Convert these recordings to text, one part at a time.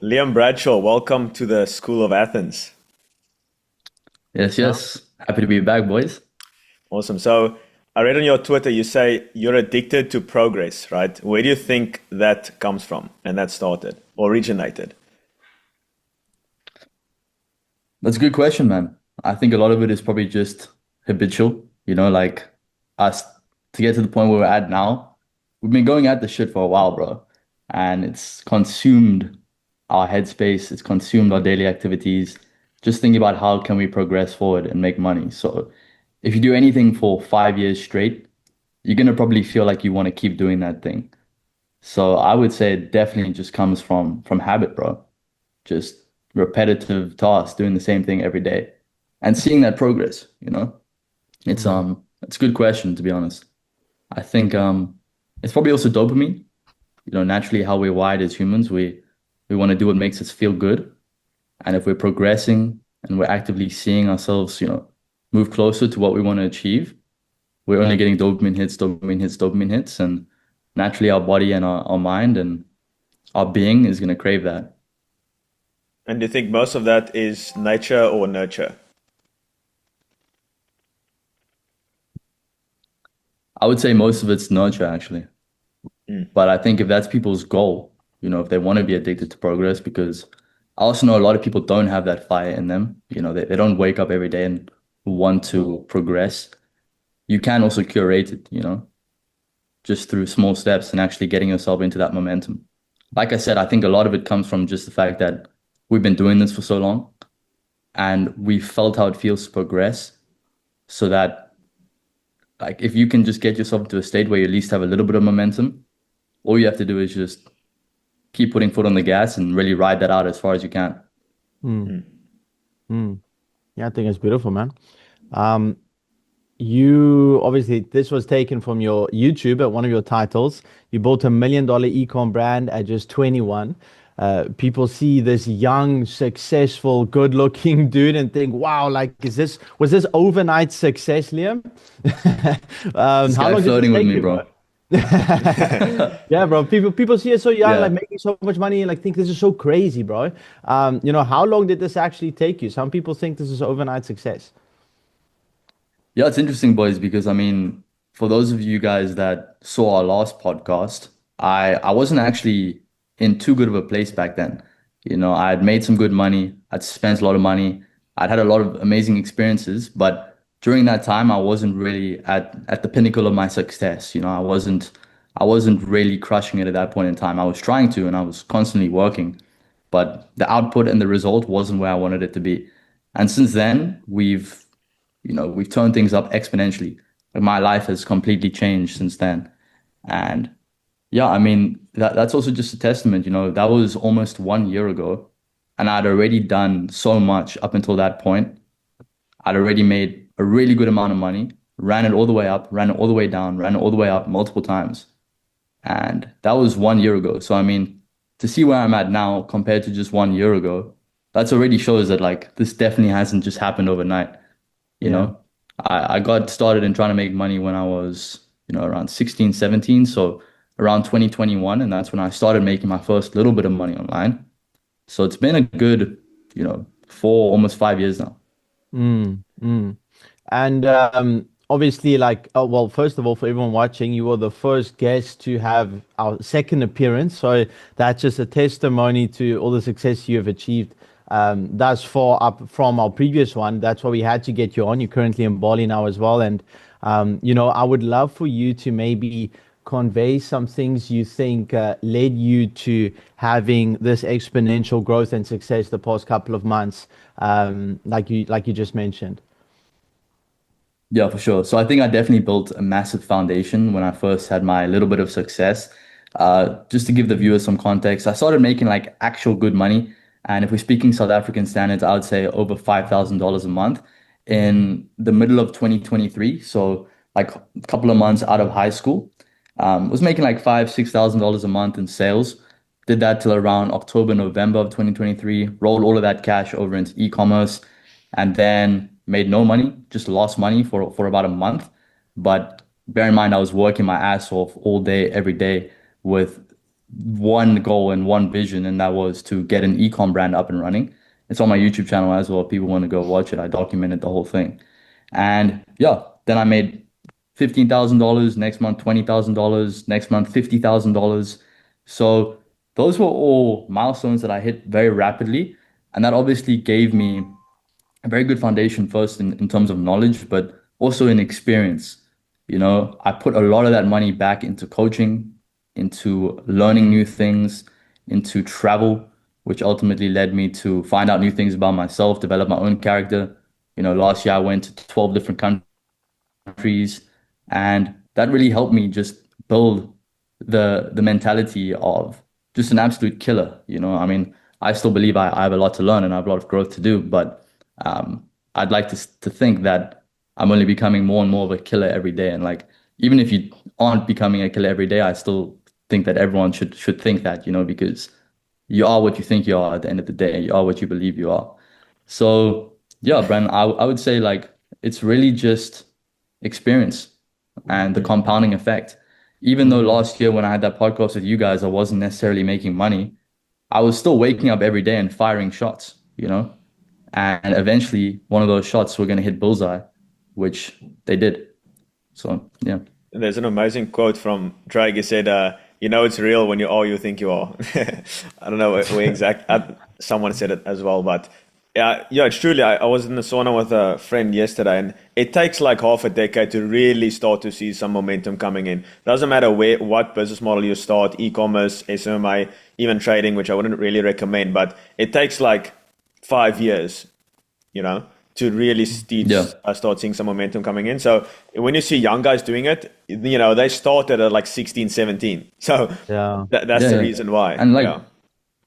Liam Bradshaw, welcome to the School of Athens. Yes, yes. Happy to be back, boys. Awesome. So I read on your Twitter you say you're addicted to progress, right? Where do you think that comes from and that started, originated? That's a good question, man. I think a lot of it is probably just habitual, like us to get to the point where we're at now. We've been going at this shit for a while, bro. And it's consumed our headspace, it's consumed our daily activities. Just thinking about how can we progress forward and make money. So if you do anything for 5 years straight, you're gonna probably feel like you want to keep doing that thing. So I would say it definitely just comes from habit, bro. Just repetitive tasks, doing the same thing every day and seeing that progress. It's a good question to be honest. I think it's probably also dopamine. Naturally how we're wired as humans, we want to do what makes us feel good. And if we're progressing and we're actively seeing ourselves, move closer to what we want to achieve, we're only getting dopamine hits, dopamine hits, dopamine hits, and naturally our body and our mind and our being is going to crave that. And do you think most of that is nature or nurture? I would say most of it's nurture actually. Mm. But I think if that's people's goal, if they want to be addicted to progress, because I also know a lot of people don't have that fire in them. They don't wake up every day and want to progress. You can also curate it, just through small steps and actually getting yourself into that momentum. Like I said, I think a lot of it comes from just the fact that we've been doing this for so long and we felt how it feels to progress so that like if you can just get yourself into a state where you at least have a little bit of momentum, all you have to do is just keep putting foot on the gas and really ride that out as far as you can. Mm, Mm. mm. Yeah, I think it's beautiful, man. Um, you obviously this was taken from your YouTube at one of your titles. You built $1 million e-com brand at just 21. People see this young, successful, good-looking dude and think, "Wow, like, was this overnight success, Liam?" This How guy long did this flirting with take me, you, bro? bro. Yeah, bro. People see it so young, like Yeah. making so much money, and like think this is so crazy, bro. How long did this actually take you? Some people think this is overnight success. Yeah, it's interesting, boys, because I mean, for those of you guys that saw our last podcast, I wasn't actually in too good of a place back then. I had made some good money, I'd spent a lot of money, I'd had a lot of amazing experiences, but during that time I wasn't really at the pinnacle of my success. I wasn't really crushing it at that point in time. I was trying to and I was constantly working, but the output and the result wasn't where I wanted it to be. And since then, we've turned things up exponentially. Like my life has completely changed since then. And yeah, I mean, that's also just a testament, that was almost 1 year ago. And I'd already done so much up until that point. I'd already made a really good amount of money, ran it all the way up, ran it all the way down, ran it all the way up multiple times. And that was 1 year ago. So, I mean, to see where I'm at now compared to just 1 year ago, that's already shows that like this definitely hasn't just happened overnight. You Yeah. know, I got started in trying to make money when I was, around 16, 17. So around 2021. And that's when I started making my first little bit of money online. So it's been a good, almost 5 years now. Mm, mm. And obviously, like, oh, well, first of all, for everyone watching, you were the first guest to have our second appearance. So that's just a testimony to all the success you have achieved thus far up from our previous one. That's why we had to get you on. You're currently in Bali now as well. And, I would love for you to maybe convey some things you think led you to having this exponential growth and success the past couple of months, like you just mentioned. Yeah, for sure. So I think I definitely built a massive foundation when I first had my little bit of success. Just to give the viewers some context, I started making like actual good money. And if we're speaking South African standards, I would say over $5,000 a month in the middle of 2023. So like a couple of months out of high school. Was making like $6,000 a month in sales. Did that till around October, November of 2023. Rolled all of that cash over into e-commerce and then made no money, just lost money for about a month. But bear in mind, I was working my ass off all day, every day with one goal and one vision, and that was to get an ecom brand up and running. It's on my YouTube channel as well. If people want to go watch it, I documented the whole thing. And yeah, then I made $15,000, next month $20,000, next month $50,000. So those were all milestones that I hit very rapidly. And that obviously gave me a very good foundation first in terms of knowledge, but also in experience. I put a lot of that money back into coaching, into learning new things, into travel, which ultimately led me to find out new things about myself, develop my own character. Last year I went to 12 different countries, and that really helped me just build the mentality of just an absolute killer. I mean, I still believe I have a lot to learn and I have a lot of growth to do, but I'd like to think that I'm only becoming more and more of a killer every day. And like, even if you aren't becoming a killer every day, I still think that everyone should think that, because you are what you think you are at the end of the day. You are what you believe you are. So yeah, Brandon, I would say like it's really just experience and the compounding effect. Even though last year when I had that podcast with you guys, I wasn't necessarily making money, I was still waking up every day and firing shots, and eventually one of those shots were going to hit bullseye, which they did. So yeah. There's an amazing quote from Drake. He said, it's real when you are you think you are. I don't know where someone said it as well, but yeah, it's truly. I was in the sauna with a friend yesterday, and it takes like half a decade to really start to see some momentum coming in. Doesn't matter what business model you start, e-commerce, SMMA, even trading, which I wouldn't really recommend, but it takes like 5 years, to really start seeing some momentum coming in. So when you see young guys doing it, they started at like 16, 17. So that's the reason why. And like,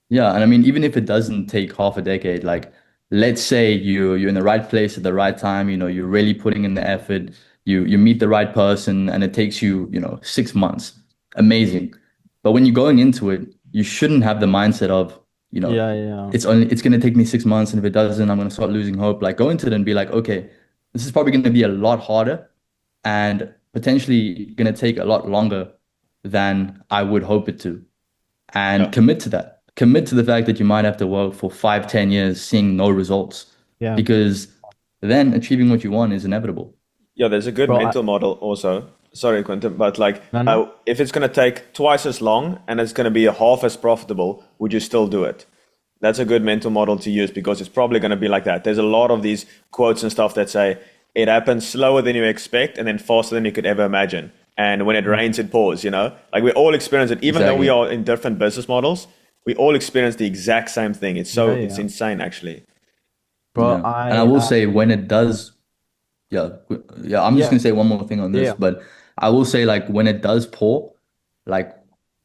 and I mean, even if it doesn't take half a decade, like let's say you're in the right place at the right time, you're really putting in the effort, you meet the right person and it takes you, 6 months. Amazing. But when you're going into it, you shouldn't have the mindset of, it's going to take me 6 months, and if it doesn't, I'm going to start losing hope. Like go into it and be like, okay, this is probably going to be a lot harder and potentially going to take a lot longer than I would hope it to. And commit to that. Commit to the fact that you might have to work for 5, 10 years seeing no results. Yeah. Because then achieving what you want is inevitable. Yeah, there's a good mental model also. Sorry, Quentin, but like if it's going to take twice as long and it's going to be half as profitable, would you still do it? That's a good mental model to use because it's probably going to be like that. There's a lot of these quotes and stuff that say it happens slower than you expect and then faster than you could ever imagine. And when it rains, it pours, like we all experience it, even though we are in different business models, we all experience the exact same thing. It's it's insane actually. Bro, and I will say when it does, I'm just going to say one more thing on this, but I will say like when it does pour, like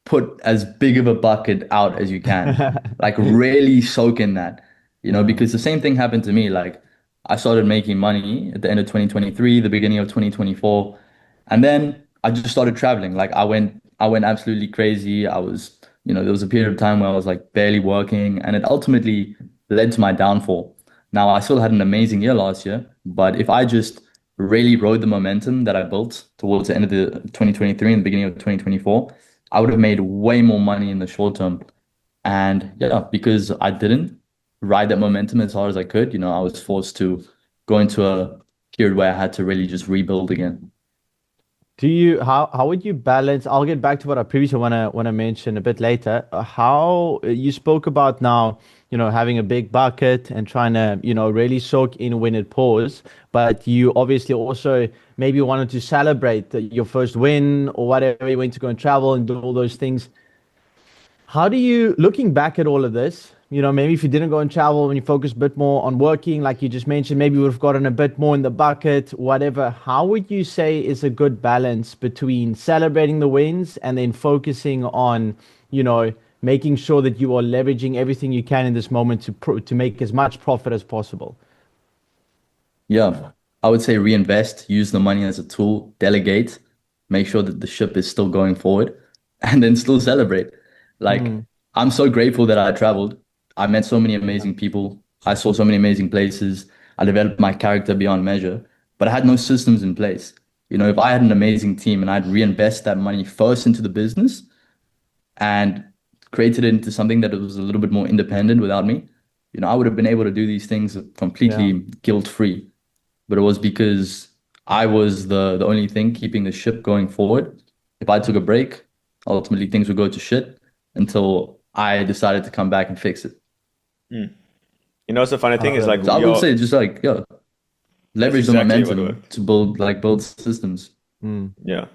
put as big of a bucket out as you can, like really soak in that, because the same thing happened to me. Like I started making money at the end of 2023, the beginning of 2024. And then I just started traveling. Like I went absolutely crazy. I was, there was a period of time where I was like barely working, and it ultimately led to my downfall. Now I still had an amazing year last year, but if I just really rode the momentum that I built towards the end of the 2023 and the beginning of 2024, I would have made way more money in the short term. And because I didn't ride that momentum as hard as I could, I was forced to go into a period where I had to really just rebuild again. How would you balance? I'll get back to what I previously want to mention a bit later. How you spoke about now, having a big bucket and trying to, really soak in when it pours, but you obviously also maybe wanted to celebrate your first win or whatever, you went to go and travel and do all those things. How do you, looking back at all of this, maybe if you didn't go and travel and you focus a bit more on working, like you just mentioned, maybe you would have gotten a bit more in the bucket, whatever. How would you say is a good balance between celebrating the wins and then focusing on, making sure that you are leveraging everything you can in this moment to make as much profit as possible? Yeah, I would say reinvest, use the money as a tool, delegate, make sure that the ship is still going forward, and then still celebrate. Like, I'm so grateful that I traveled. I met so many amazing people. I saw so many amazing places. I developed my character beyond measure, but I had no systems in place. If I had an amazing team and I'd reinvest that money first into the business and created it into something that was a little bit more independent without me, I would have been able to do these things Yeah. completely guilt-free. But it was because I was the only thing keeping the ship going forward. If I took a break, ultimately things would go to shit until I decided to come back and fix it. Mm. You know, what's the funny I thing love is that, like So I bro. would you're say just like, yeah, that's leverage the exactly what momentum worked. to build systems. Mm. Yeah.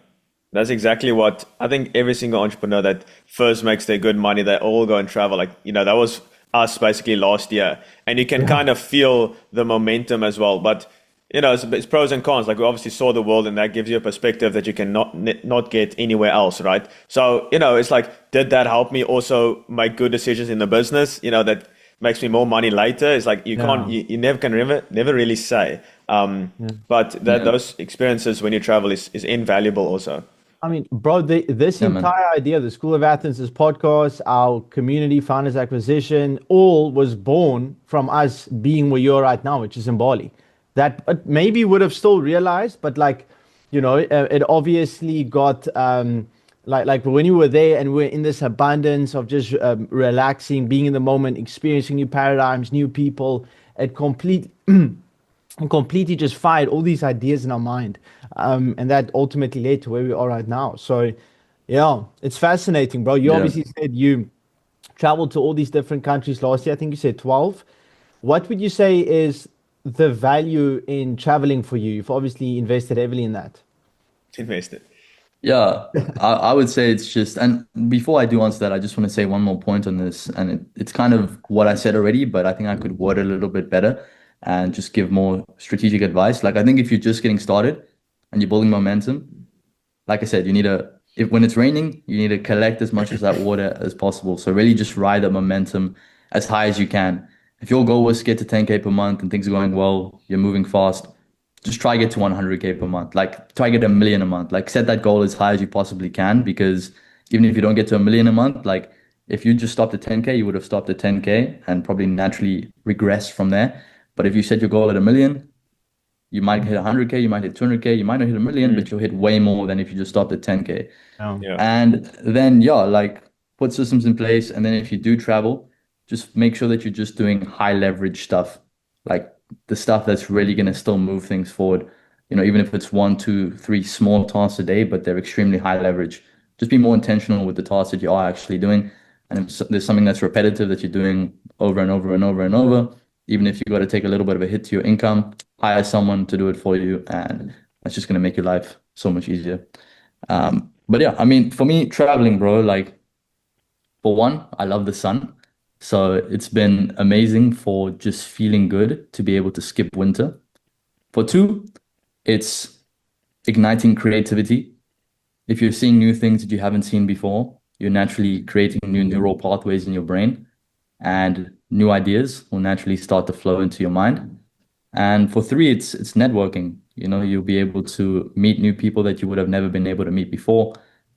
That's exactly what I think every single entrepreneur that first makes their good money, they all go and travel. Like, that was us basically last year. And you can Yeah. kind of feel the momentum as well. But, it's pros and cons. Like, we obviously saw the world, and that gives you a perspective that you can not get anywhere else, right? So, it's like, did that help me also make good decisions in the business, that makes me more money later? It's like, you can't, Yeah. you never can never really say. Yeah. But that Yeah, those experiences when you travel is invaluable also. I mean, bro, this yeah, man. entire idea, the School of Athens, this podcast, our community founders acquisition, all was born from us being where you're right now, which is in Bali. That maybe would have still realized, but like, it obviously got like when you were there and we're in this abundance of just relaxing, being in the moment, experiencing new paradigms, new people, it complete and completely just fired all these ideas in our mind. And that ultimately led to where we are right now. So, yeah, it's fascinating, bro. You Yeah. obviously said you traveled to all these different countries last year. I think you said 12. What would you say is the value in traveling for you? You've obviously invested heavily in that. Invested. Yeah, I would say it's just, and before I do answer that, I just want to say one more point on this, and it's kind of what I said already, but I think I could word it a little bit better and just give more strategic advice. Like I think if you're just getting started and you're building momentum, like I said, if when it's raining, you need to collect as much of that water as possible. So really just ride that momentum as high as you can. If your goal was to get to 10K per month and things are going well, you're moving fast, just try get to 100K per month. Like try get a million a month. Like set that goal as high as you possibly can because even if you don't get to a million a month, like if you just stopped at 10K, you would have stopped at 10K and probably naturally regressed from there. But if you set your goal at a million, you might hit 100K, you might hit 200K, you might not hit a million, Mm, but you'll hit way more than if you just stopped at 10K. Yeah. yeah. And then, yeah, like put systems in place. And then if you do travel, just make sure that you're just doing high leverage stuff, like the stuff that's really going to still move things forward. Even if it's one, two, three small tasks a day, but they're extremely high leverage. Just be more intentional with the tasks that you are actually doing. And if there's something that's repetitive that you're doing over and over and over and over, even if you got to take a little bit of a hit to your income, hire someone to do it for you. And that's just going to make your life so much easier. But yeah, I mean, for me, traveling, bro, like for one, I love the sun. So it's been amazing for just feeling good to be able to skip winter. For two, it's igniting creativity. If you're seeing new things that you haven't seen before, you're naturally creating new neural pathways in your brain, and new ideas will naturally start to flow into your mind. And for three, it's networking. You'll be able to meet new people that you would have never been able to meet before.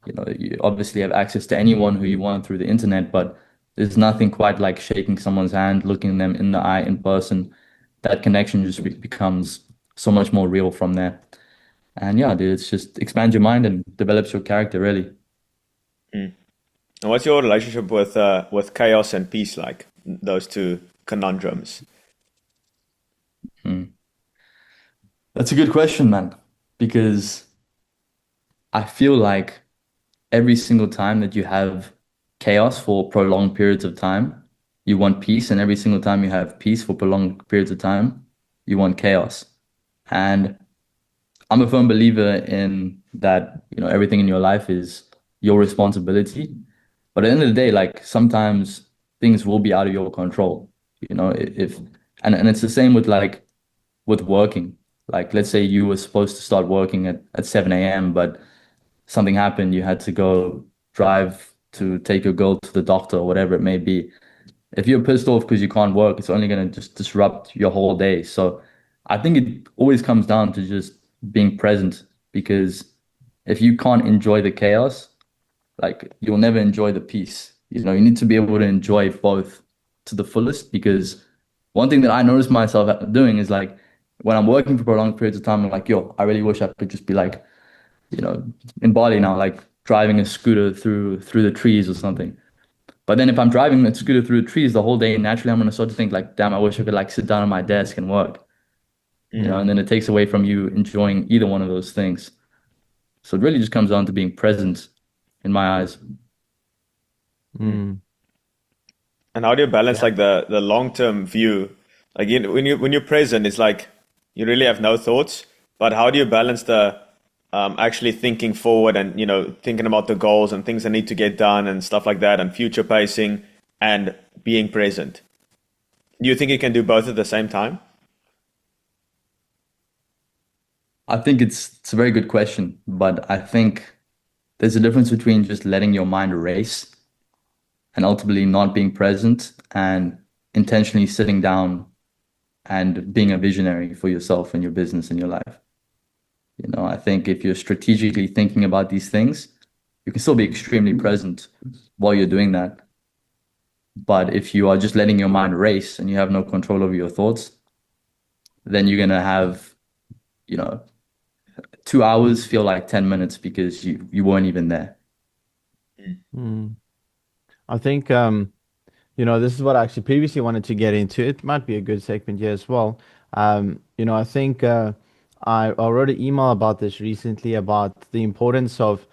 You obviously have access to anyone who you want through the internet, but there's nothing quite like shaking someone's hand, looking them in the eye in person. That connection just becomes so much more real from there. And yeah, dude, it's just expands your mind and develops your character, really. Mm. And what's your relationship with chaos and peace like? Those two conundrums. Hmm. That's a good question, man, because I feel like every single time that you have chaos for prolonged periods of time, you want peace. And every single time you have peace for prolonged periods of time, you want chaos. And I'm a firm believer in that, everything in your life is your responsibility. But at the end of the day, like sometimes things will be out of your control, if and it's the same with with working. Like let's say you were supposed to start working at 7 a.m., but something happened, you had to go drive to take your girl to the doctor or whatever it may be. If you're pissed off because you can't work, it's only going to just disrupt your whole day. So I think it always comes down to just being present because if you can't enjoy the chaos, like you'll never enjoy the peace. You need to be able to enjoy both to the fullest because one thing that I notice myself doing is like when I'm working for prolonged periods of time, I'm like, yo, I really wish I could just be like, you know, in Bali now, like driving a scooter through the trees or something. But then if I'm driving a scooter through the trees the whole day, naturally I'm gonna start to think like, damn, I wish I could like sit down at my desk and work, and then it takes away from you enjoying either one of those things. So it really just comes down to being present in my eyes. Mm. And how do you balance Yeah. like the long term view? Like when you're present, it's like you really have no thoughts. But how do you balance the actually thinking forward and thinking about the goals and things that need to get done and stuff like that and future pacing and being present? Do you think you can do both at the same time? I think it's a very good question, but I think there's a difference between just letting your mind race and ultimately not being present and intentionally sitting down and being a visionary for yourself and your business and your life. I think if you're strategically thinking about these things, you can still be extremely present while you're doing that. But if you are just letting your mind race and you have no control over your thoughts, then you're gonna have, you know, 2 hours feel like 10 minutes because you weren't even there. Mm. I think this is what I actually previously wanted to get into. It might be a good segment here as well. I think I wrote an email about this recently about the importance of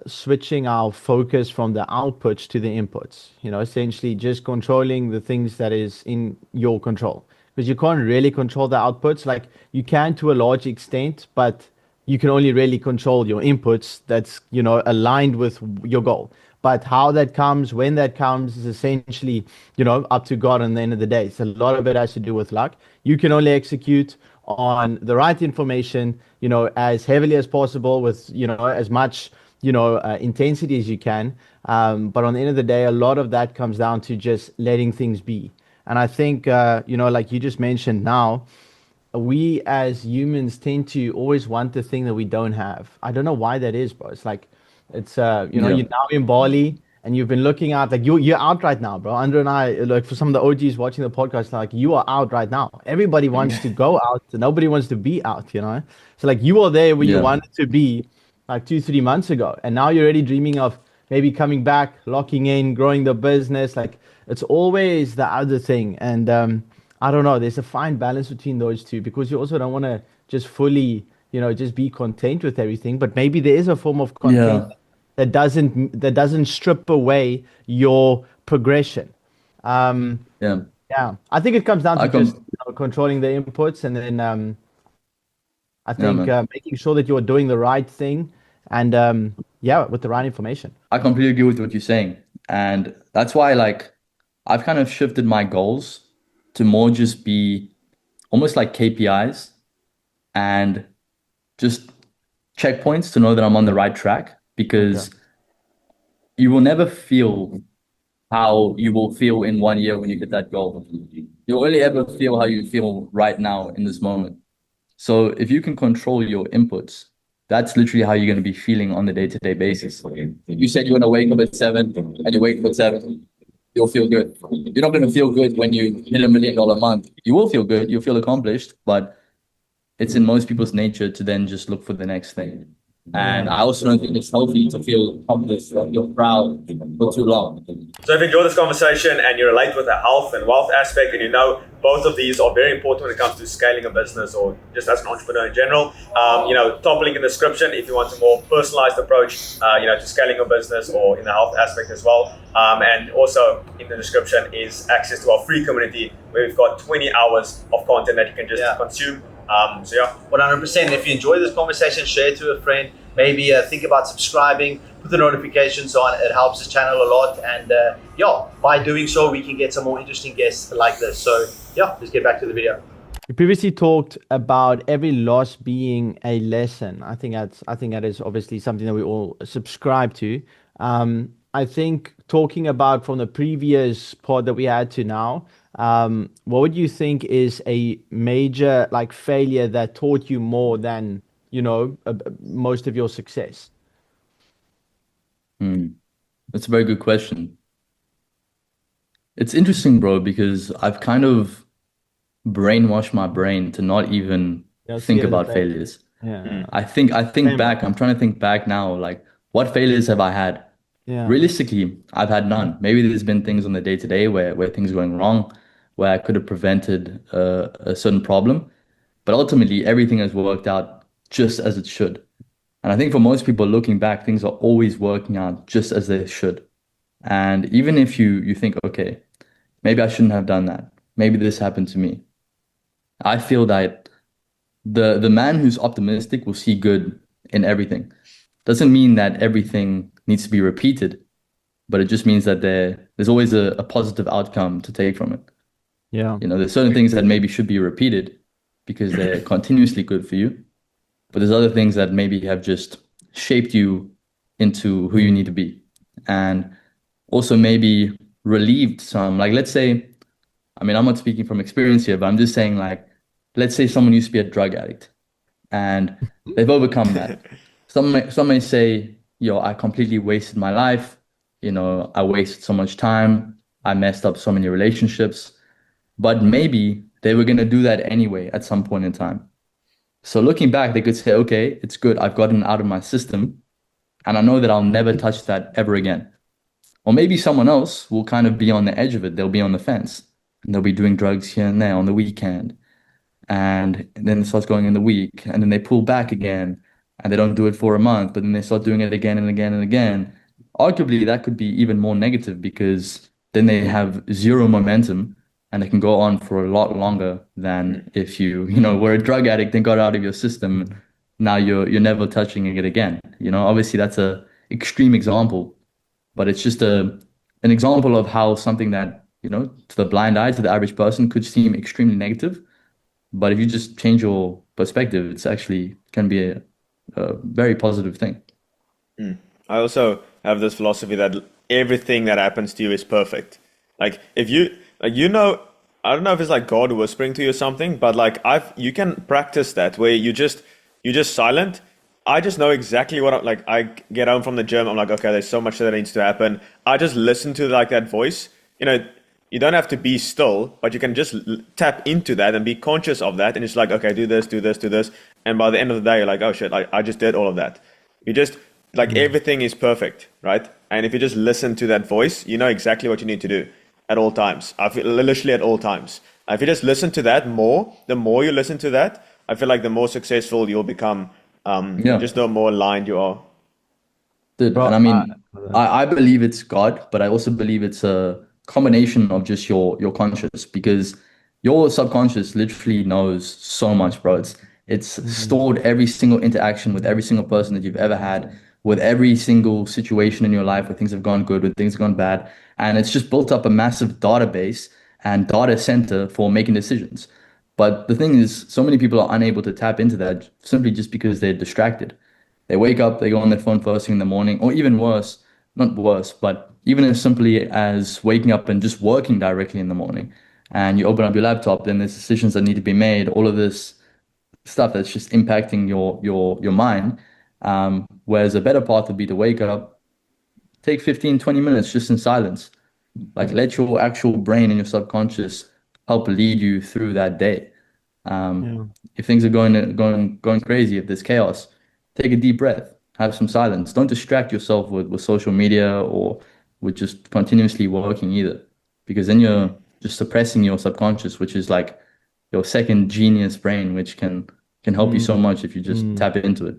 switching our focus from the outputs to the inputs. Essentially just controlling the things that is in your control. Because you can't really control the outputs. Like you can to a large extent, but you can only really control your inputs that's, aligned with your goal. But how that comes, when that comes, is essentially, up to God at the end of the day. So a lot of it has to do with luck. You can only execute on the right information, as heavily as possible with, as much, intensity as you can. But on the end of the day, a lot of that comes down to just letting things be. And I think, like you just mentioned now, we as humans tend to always want the thing that we don't have. I don't know why that is, bro. It's like it's Yeah. you're now in Bali and you've been looking out like you're out right now, bro. Andrew and I, like for some of the OGs watching the podcast, like you are out right now. Everybody wants to go out, nobody wants to be out. So like you are there where you Yeah. wanted to be like 2, 3 months ago, and now you're already dreaming of maybe coming back, locking in, growing the business. Like it's always the other thing, and I don't know. There's a fine balance between those two because you also don't want to just fully, just be content with everything. But maybe there is a form of content Yeah. that doesn't strip away your progression. Um, Yeah. yeah, I think it comes down to I just come controlling the inputs, and then I yeah, think man. making sure that you're doing the right thing, and yeah, with the right information. I completely agree with what you're saying. And that's why like I've kind of shifted my goals to more just be almost like KPIs and just checkpoints to know that I'm on the right track Okay. because you will never feel how you will feel in 1 year when you hit that goal. You'll only ever feel how you feel right now in this moment. So if you can control your inputs, that's literally how you're going to be feeling on the day-to-day basis. You said you're going to wake up at 7 and you wake up at 7, you'll feel good. You're not going to feel good when you hit $1 million a month. You will feel good, you'll feel accomplished, but it's in most people's nature to then just look for the next thing. And Yeah. I also don't think it's healthy to feel accomplished or you're proud for too long. So if you enjoy this conversation and you relate with the health and wealth aspect, and both of these are very important when it comes to scaling a business or just as an entrepreneur in general, top link in the description if you want a more personalized approach, to scaling a business or in the health aspect as well. And also in the description is access to our free community where we've got 20 hours of content that you can just consume. So yeah, 100%. If you enjoy this conversation, share it to a friend. Maybe think about subscribing, put the notifications on. It helps the channel a lot. And by doing so, we can get some more interesting guests like this. So let's get back to the video. We previously talked about every loss being a lesson. I think that is obviously something that we all subscribe to. I think talking about from the previous pod that we had to now, what would you think is a major like failure that taught you more than most of your success? That's a very good question. It's interesting, bro, because I've kind of brainwashed my brain to not even Yeah, see think it as a about failure. failures. Yeah. I think Same, bro. back, I'm trying to think back now, like what failures have I had? Yeah. Realistically, I've had none. Maybe there's been things on the day to day where things are going wrong, where I could have prevented a certain problem. But ultimately, everything has worked out just as it should. And I think for most people looking back, things are always working out just as they should. And even if you think, okay, maybe I shouldn't have done that. Maybe this happened to me. I feel that the man who's optimistic will see good in everything. Doesn't mean that everything needs to be repeated, but it just means that there's always a positive outcome to take from it. Yeah. You know, there's certain things that maybe should be repeated because they're continuously good for you, but there's other things that maybe have just shaped you into who you need to be. And also maybe relieved some, like let's say, I mean, I'm not speaking from experience here, but I'm just saying like, let's say someone used to be a drug addict and they've overcome that. Some may say, yo, I completely wasted my life. You know, I wasted so much time. I messed up so many relationships, but maybe they were going to do that anyway at some point in time. So looking back, they could say, okay, it's good. I've gotten out of my system and I know that I'll never touch that ever again. Or maybe someone else will kind of be on the edge of it. They'll be on the fence and they'll be doing drugs here and there on the weekend. And then it starts going in the week and then they pull back again and they don't do it for a month, but then they start doing it again and again and again. Arguably, that could be even more negative because then they have zero momentum and they can go on for a lot longer than if you know, were a drug addict and got out of your system. Now you're never touching it again. You know, obviously that's a extreme example, but it's just an example of how something that, you know, to the blind eye, to the average person could seem extremely negative. But if you just change your perspective, it's actually can be a very positive thing. I also have this philosophy that everything that happens to you is perfect. Like if you like you know, I don't know if it's like God whispering to you or something, but like you can practice that where you're just silent. I just know exactly what I get home from the gym. I'm like, okay, there's so much that needs to happen. I just listen to like that voice. You know, you don't have to be still, but you can just tap into that and be conscious of that. And it's like, okay, do this, do this, do this. And by the end of the day, you're like, oh shit, I just did all of that. You just like everything is perfect, right? And if you just listen to that voice, you know exactly what you need to do at all times. I feel literally at all times. If you just listen to that more, the more you listen to that, I feel like the more successful you'll become. Just the more aligned you are. Dude, Bro, and I mean, I believe it's God, but I also believe it's a combination of just your conscious because your subconscious literally knows so much, bro. It's stored every single interaction with every single person that you've ever had, with every single situation in your life where things have gone good, where things have gone bad. And it's just built up a massive database and data center for making decisions. But the thing is, so many people are unable to tap into that simply just because they're distracted. They wake up, they go on their phone first thing in the morning, or even worse, not worse, but even as simply as waking up and just working directly in the morning. And you open up your laptop, then there's decisions that need to be made, all of this stuff that's just impacting your mind. Whereas a better path would be to wake up, take 15, 20 minutes just in silence. Like let your actual brain and your subconscious help lead you through that day. If things are going crazy, if there's chaos, take a deep breath, have some silence. Don't distract yourself with social media or with just continuously working either, because then you're just suppressing your subconscious, which is like your second genius brain, which can help you so much if you just tap into it.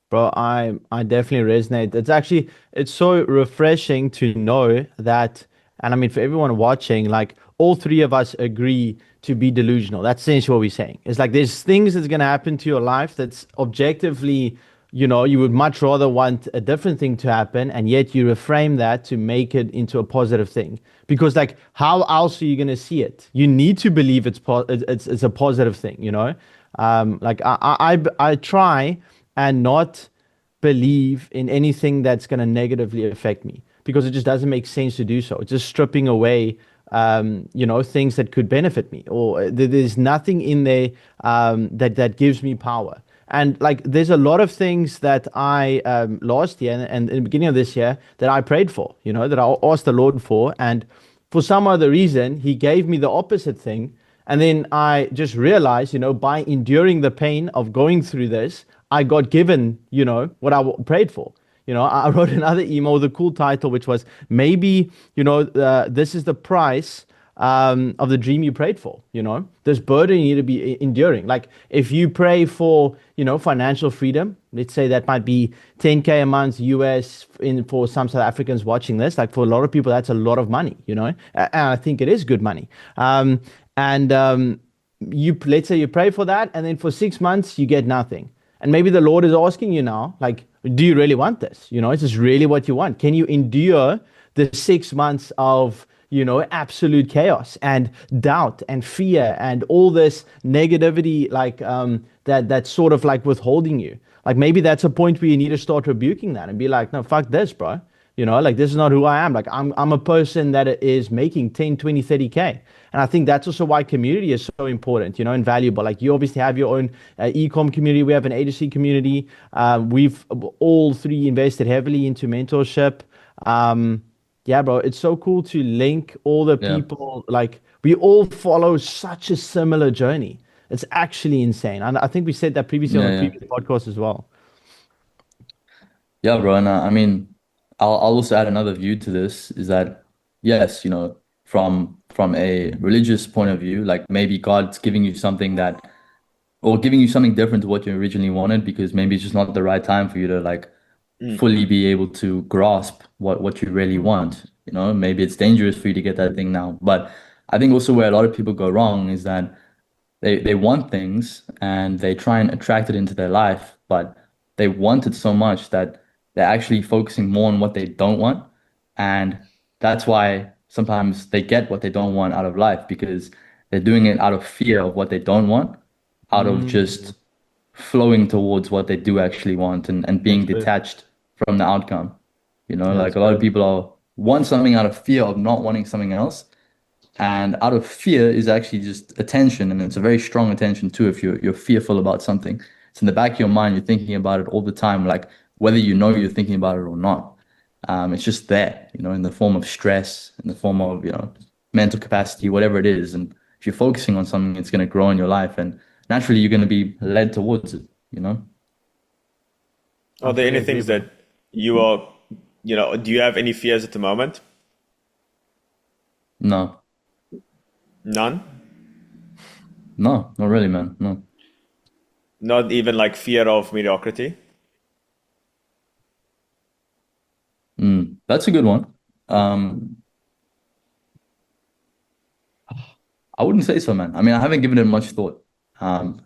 Bro, I definitely resonate. It's so refreshing to know that, and I mean for everyone watching, like all three of us agree to be delusional. That's essentially what we're saying. It's like there's things that's gonna happen to your life that's objectively, you know, you would much rather want a different thing to happen, and yet you reframe that to make it into a positive thing. Because like, how else are you gonna see it? You need to believe it's a positive thing, you know. Like I try and not believe in anything that's going to negatively affect me because it just doesn't make sense to do so. It's just stripping away, you know, things that could benefit me, or there's nothing in there that gives me power. And like, there's a lot of things that I last year and in the beginning of this year that I prayed for, you know, that I asked the Lord for, and for some other reason, He gave me the opposite thing. And then I just realized, you know, by enduring the pain of going through this, I got given, you know, what I prayed for. I wrote another email with a cool title, which was maybe, this is the price of the dream you prayed for, this burden you need to be enduring. Like if you pray for, financial freedom, let's say that might be 10K a month US for some South Africans watching this. Like for a lot of people, that's a lot of money, and I think it is good money. And let's say you pray for that, and then for 6 months you get nothing. And maybe the Lord is asking you now, like, do you really want this? Is this really what you want? Can you endure the 6 months of, absolute chaos and doubt and fear and all this negativity, like that's sort of like withholding you? Like maybe that's a point where you need to start rebuking that and be like, no, fuck this, bro. Like this is not who I am. Like I'm a person that is making 10, 20, 30K. And I think that's also why community is so important, and valuable. Like you obviously have your own e-com community. We have an agency community. We've all three invested heavily into mentorship. Yeah, bro, it's so cool to link all the people. Like we all follow such a similar journey. It's actually insane. And I think we said that previously on the previous podcast as well. Yeah, bro. And I mean, I'll also add another view to this is that, yes, from a religious point of view, like maybe God's giving you something or giving you something different to what you originally wanted, because maybe it's just not the right time for you to like fully be able to grasp what you really want. Maybe it's dangerous for you to get that thing now. But I think also where a lot of people go wrong is that they want things and they try and attract it into their life, but they want it so much that they're actually focusing more on what they don't want. And that's why sometimes they get what they don't want out of life, because they're doing it out of fear of what they don't want, out of just flowing towards what they do actually want and being detached from the outcome. Like a lot of people want something out of fear of not wanting something else. And out of fear is actually just attention. And it's a very strong attention too. If you're fearful about something, it's in the back of your mind. You're thinking about it all the time, like whether you're thinking about it or not. It's just there, in the form of stress, in the form of, mental capacity, whatever it is. And if you're focusing on something, it's going to grow in your life. And naturally, you're going to be led towards it, Are there any things that you are, do you have any fears at the moment? No. None? No, not really, man. No. Not even like fear of mediocrity? That's a good one. I wouldn't say so, man. I mean, I haven't given it much thought. And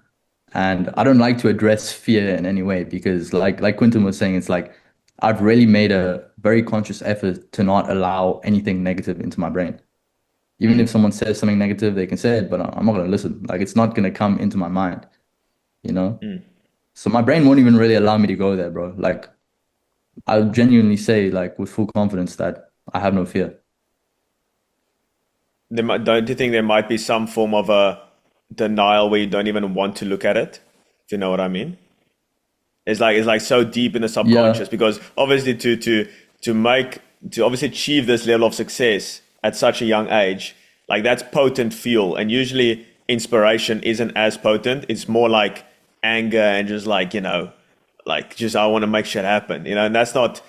I don't like to address fear in any way, because like Quentin was saying, it's like I've really made a very conscious effort to not allow anything negative into my brain. Even if someone says something negative, they can say it, but I'm not going to listen. Like it's not going to come into my mind, So my brain won't even really allow me to go there, bro. Like I'll genuinely say, like with full confidence, that I have no fear. Don't you think there might be some form of a denial where you don't even want to look at it? If you know what I mean? It's like so deep in the subconscious, because obviously to obviously achieve this level of success at such a young age, like that's potent fuel. And usually inspiration isn't as potent. It's more like anger and just like, like just I want to make shit happen, and that's not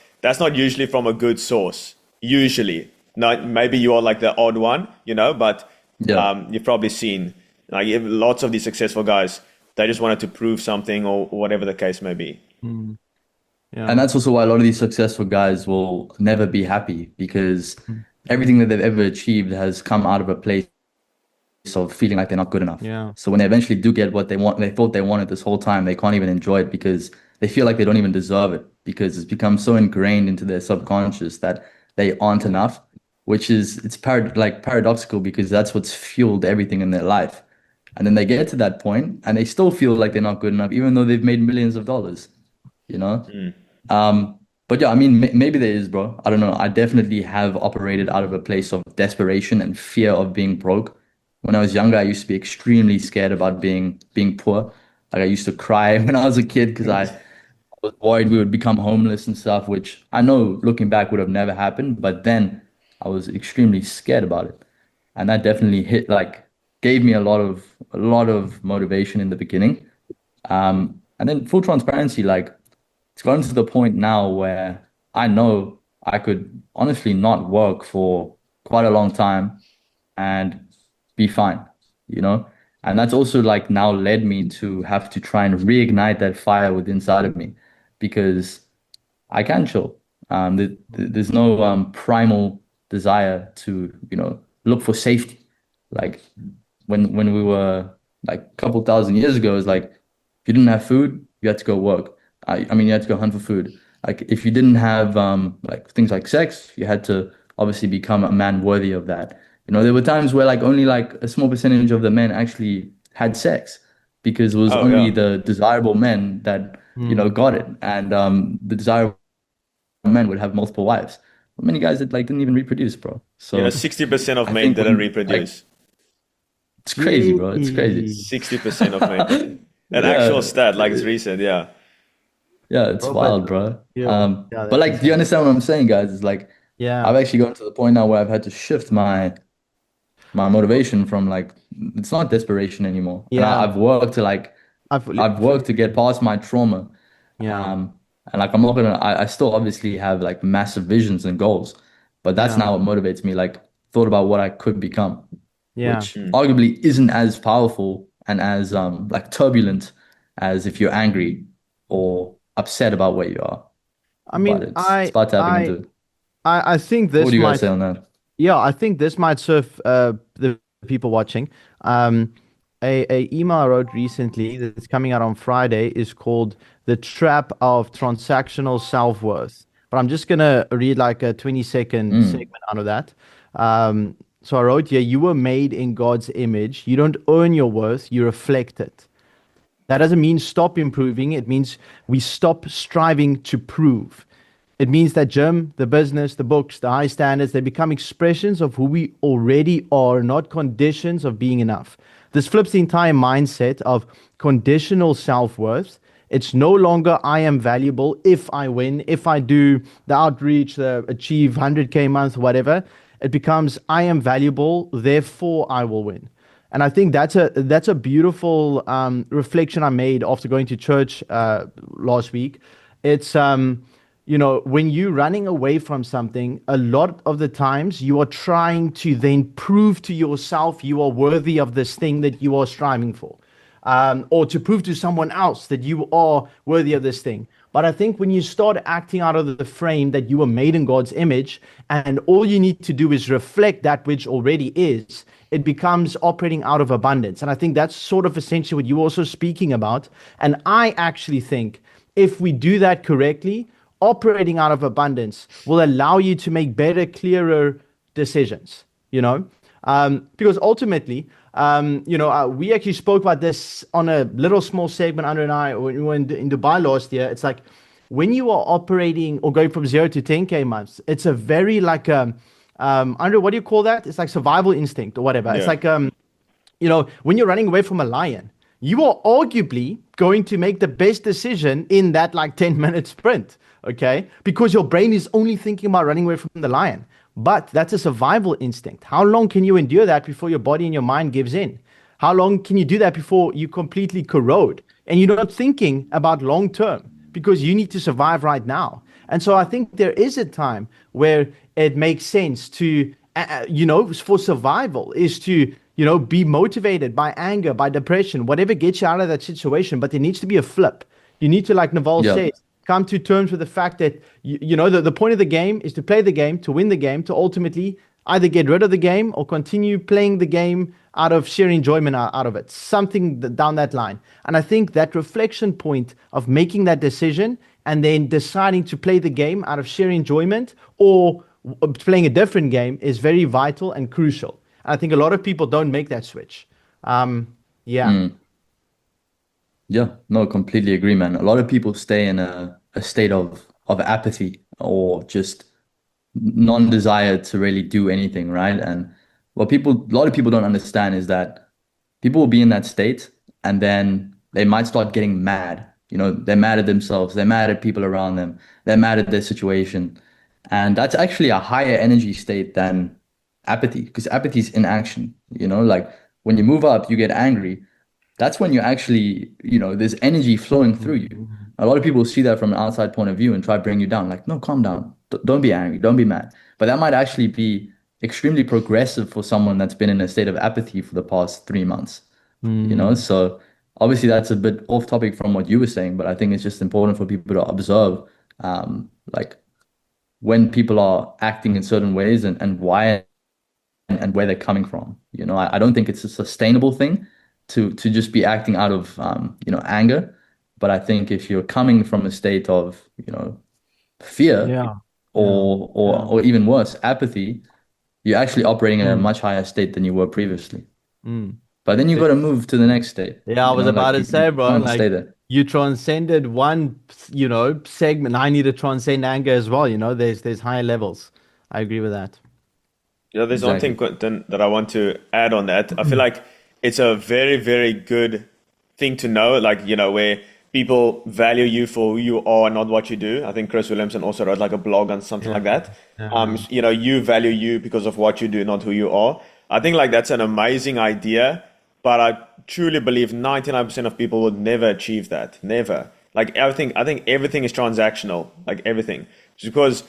usually from a good source. Usually, not maybe you are like the odd one, but you've probably seen like lots of these successful guys. They just wanted to prove something or whatever the case may be. Yeah. And that's also why a lot of these successful guys will never be happy, because everything that they've ever achieved has come out of a place of feeling like they're not good enough. Yeah. So when they eventually do get what they want, they thought they wanted this whole time, they can't even enjoy it because they feel like they don't even deserve it, because it's become so ingrained into their subconscious that they aren't enough, which is paradoxical, because that's what's fueled everything in their life. And then they get to that point and they still feel like they're not good enough, even though they've made millions of dollars, But yeah, I mean, maybe there is, bro. I don't know. I definitely have operated out of a place of desperation and fear of being broke. When I was younger, I used to be extremely scared about being poor. Like I used to cry when I was a kid because I was worried we would become homeless and stuff, which I know looking back would have never happened. But then I was extremely scared about it. And that definitely gave me a lot of motivation in the beginning. And then full transparency, like it's it's gotten to the point now where I know I could honestly not work for quite a long time and be fine, you know? And that's also like now led me to have to try and reignite that fire within inside of me because I can chill. There's no primal desire to, look for safety. Like when we were like a couple thousand years ago, it's like if you didn't have food, you had to go work. I mean, you had to go hunt for food. Like if you didn't have like things like sex, you had to obviously become a man worthy of that. There were times where like only like a small percentage of the men actually had sex because it was Oh only yeah. the desirable men that, Mm. got it. And the desirable men would have multiple wives. But many guys that like didn't even reproduce, bro. You know, So 60% of I men think didn't when like reproduce. it's crazy, bro. It's crazy. Jeez. 60% of men. An actual Yeah, stat, like it's recent, yeah. yeah, it's Bro, but wild, bro. yo, yeah, But that's like, do you insane. understand what I'm saying, guys? It's like Yeah, I've actually gotten to the point now where I've had to shift my motivation from like it's not desperation anymore, and yeah. I've worked to like I fully, I've fully worked to get agree. past my trauma. Yeah, And like I'm not gonna I still obviously have like massive visions and goals, but that's yeah, now what motivates me. Like thought about what I could become, yeah. which arguably isn't as powerful and as like turbulent as if you're angry or upset about where you are. I But mean, it's about tapping into it. I think What this do you guys might, say on that? yeah, I think this might serve the people watching. Um, a email I wrote recently that's coming out on Friday is called "The Trap of Transactional Self-Worth." But I'm just gonna read like a 20-second Mm, segment out of that. So I wrote, "Yeah, you were made in God's image. You don't earn your worth; you reflect it." That doesn't mean stop improving. It means we stop striving to prove. It means that gym, the business, the books, the high standards, they become expressions of who we already are, not conditions of being enough. This flips the entire mindset of conditional self worth. It's no longer I am valuable if I win, if I do the outreach, the achieve 100K a month, whatever. It becomes I am valuable, therefore I will win. And I think that's a beautiful reflection I made after going to church last week. It's when you're running away from something, a lot of the times you are trying to then prove to yourself you are worthy of this thing that you are striving for, or to prove to someone else that you are worthy of this thing. But I think when you start acting out of the frame that you were made in God's image, and all you need to do is reflect that which already is, it becomes operating out of abundance. And I think that's sort of essentially what you're also speaking about. And I actually think if we do that correctly, operating out of abundance will allow you to make better, clearer decisions, because ultimately, we actually spoke about this on a little small segment, Andrew and I, when we were in Dubai last year. It's like when you are operating or going from 0 to 10K months, it's a very like, Andrew, what do you call that? It's like survival instinct or whatever. It's Yeah. like, when you're running away from a lion, you are arguably going to make the best decision in that like 10-minute sprint, okay? Because your brain is only thinking about running away from the lion. But that's a survival instinct. How long can you endure that before your body and your mind gives in? How long can you do that before you completely corrode and you're not thinking about long term because you need to survive right now? And so I think there is a time where it makes sense to, for survival is to, be motivated by anger, by depression, whatever gets you out of that situation. But there needs to be a flip. You need to, like Naval yeah, says, come to terms with the fact that, the point of the game is to play the game, to win the game, to ultimately either get rid of the game or continue playing the game out of sheer enjoyment out of it, something down that line. And I think that reflection point of making that decision and then deciding to play the game out of sheer enjoyment or playing a different game is very vital and crucial. And I think a lot of people don't make that switch. Yeah. mm, yeah, no, completely agree, man. A lot of people stay in a state of apathy or just non-desire to really do anything, right? And a lot of people don't understand is that people will be in that state and then they might start getting mad. They're mad at themselves, they're mad at people around them, they're mad at their situation. And that's actually a higher energy state than apathy, because apathy is inaction. Like when you move up, you get angry. That's when you actually, there's energy flowing through you. A lot of people see that from an outside point of view and try to bring you down. Like, no, calm down. Don't be angry. Don't be mad. But that might actually be extremely progressive for someone that's been in a state of apathy for the past 3 months. So obviously that's a bit off topic from what you were saying, but I think it's just important for people to observe, like when people are acting in certain ways and why and where they're coming from. I don't think it's a sustainable thing to just be acting out of anger. But I think if you're coming from a state of fear Yeah. or even worse, apathy, you're actually operating at a much higher state than you were previously. But then you got to move to the next state. Yeah, I was about to say, bro, can't like stay there. you transcended one, segment. I need to transcend anger as well. There's higher levels. I agree with that. There's Exactly. one thing, Quentin, that I want to add on that. I feel like it's a very, very good thing to know, like, where people value you for who you are and not what you do. I think Chris Williamson also wrote like a blog on something like that. You value you because of what you do, not who you are. I think like that's an amazing idea, but I truly believe 99% of people would never achieve that. Never. Like everything, I think everything is transactional, like everything. Just because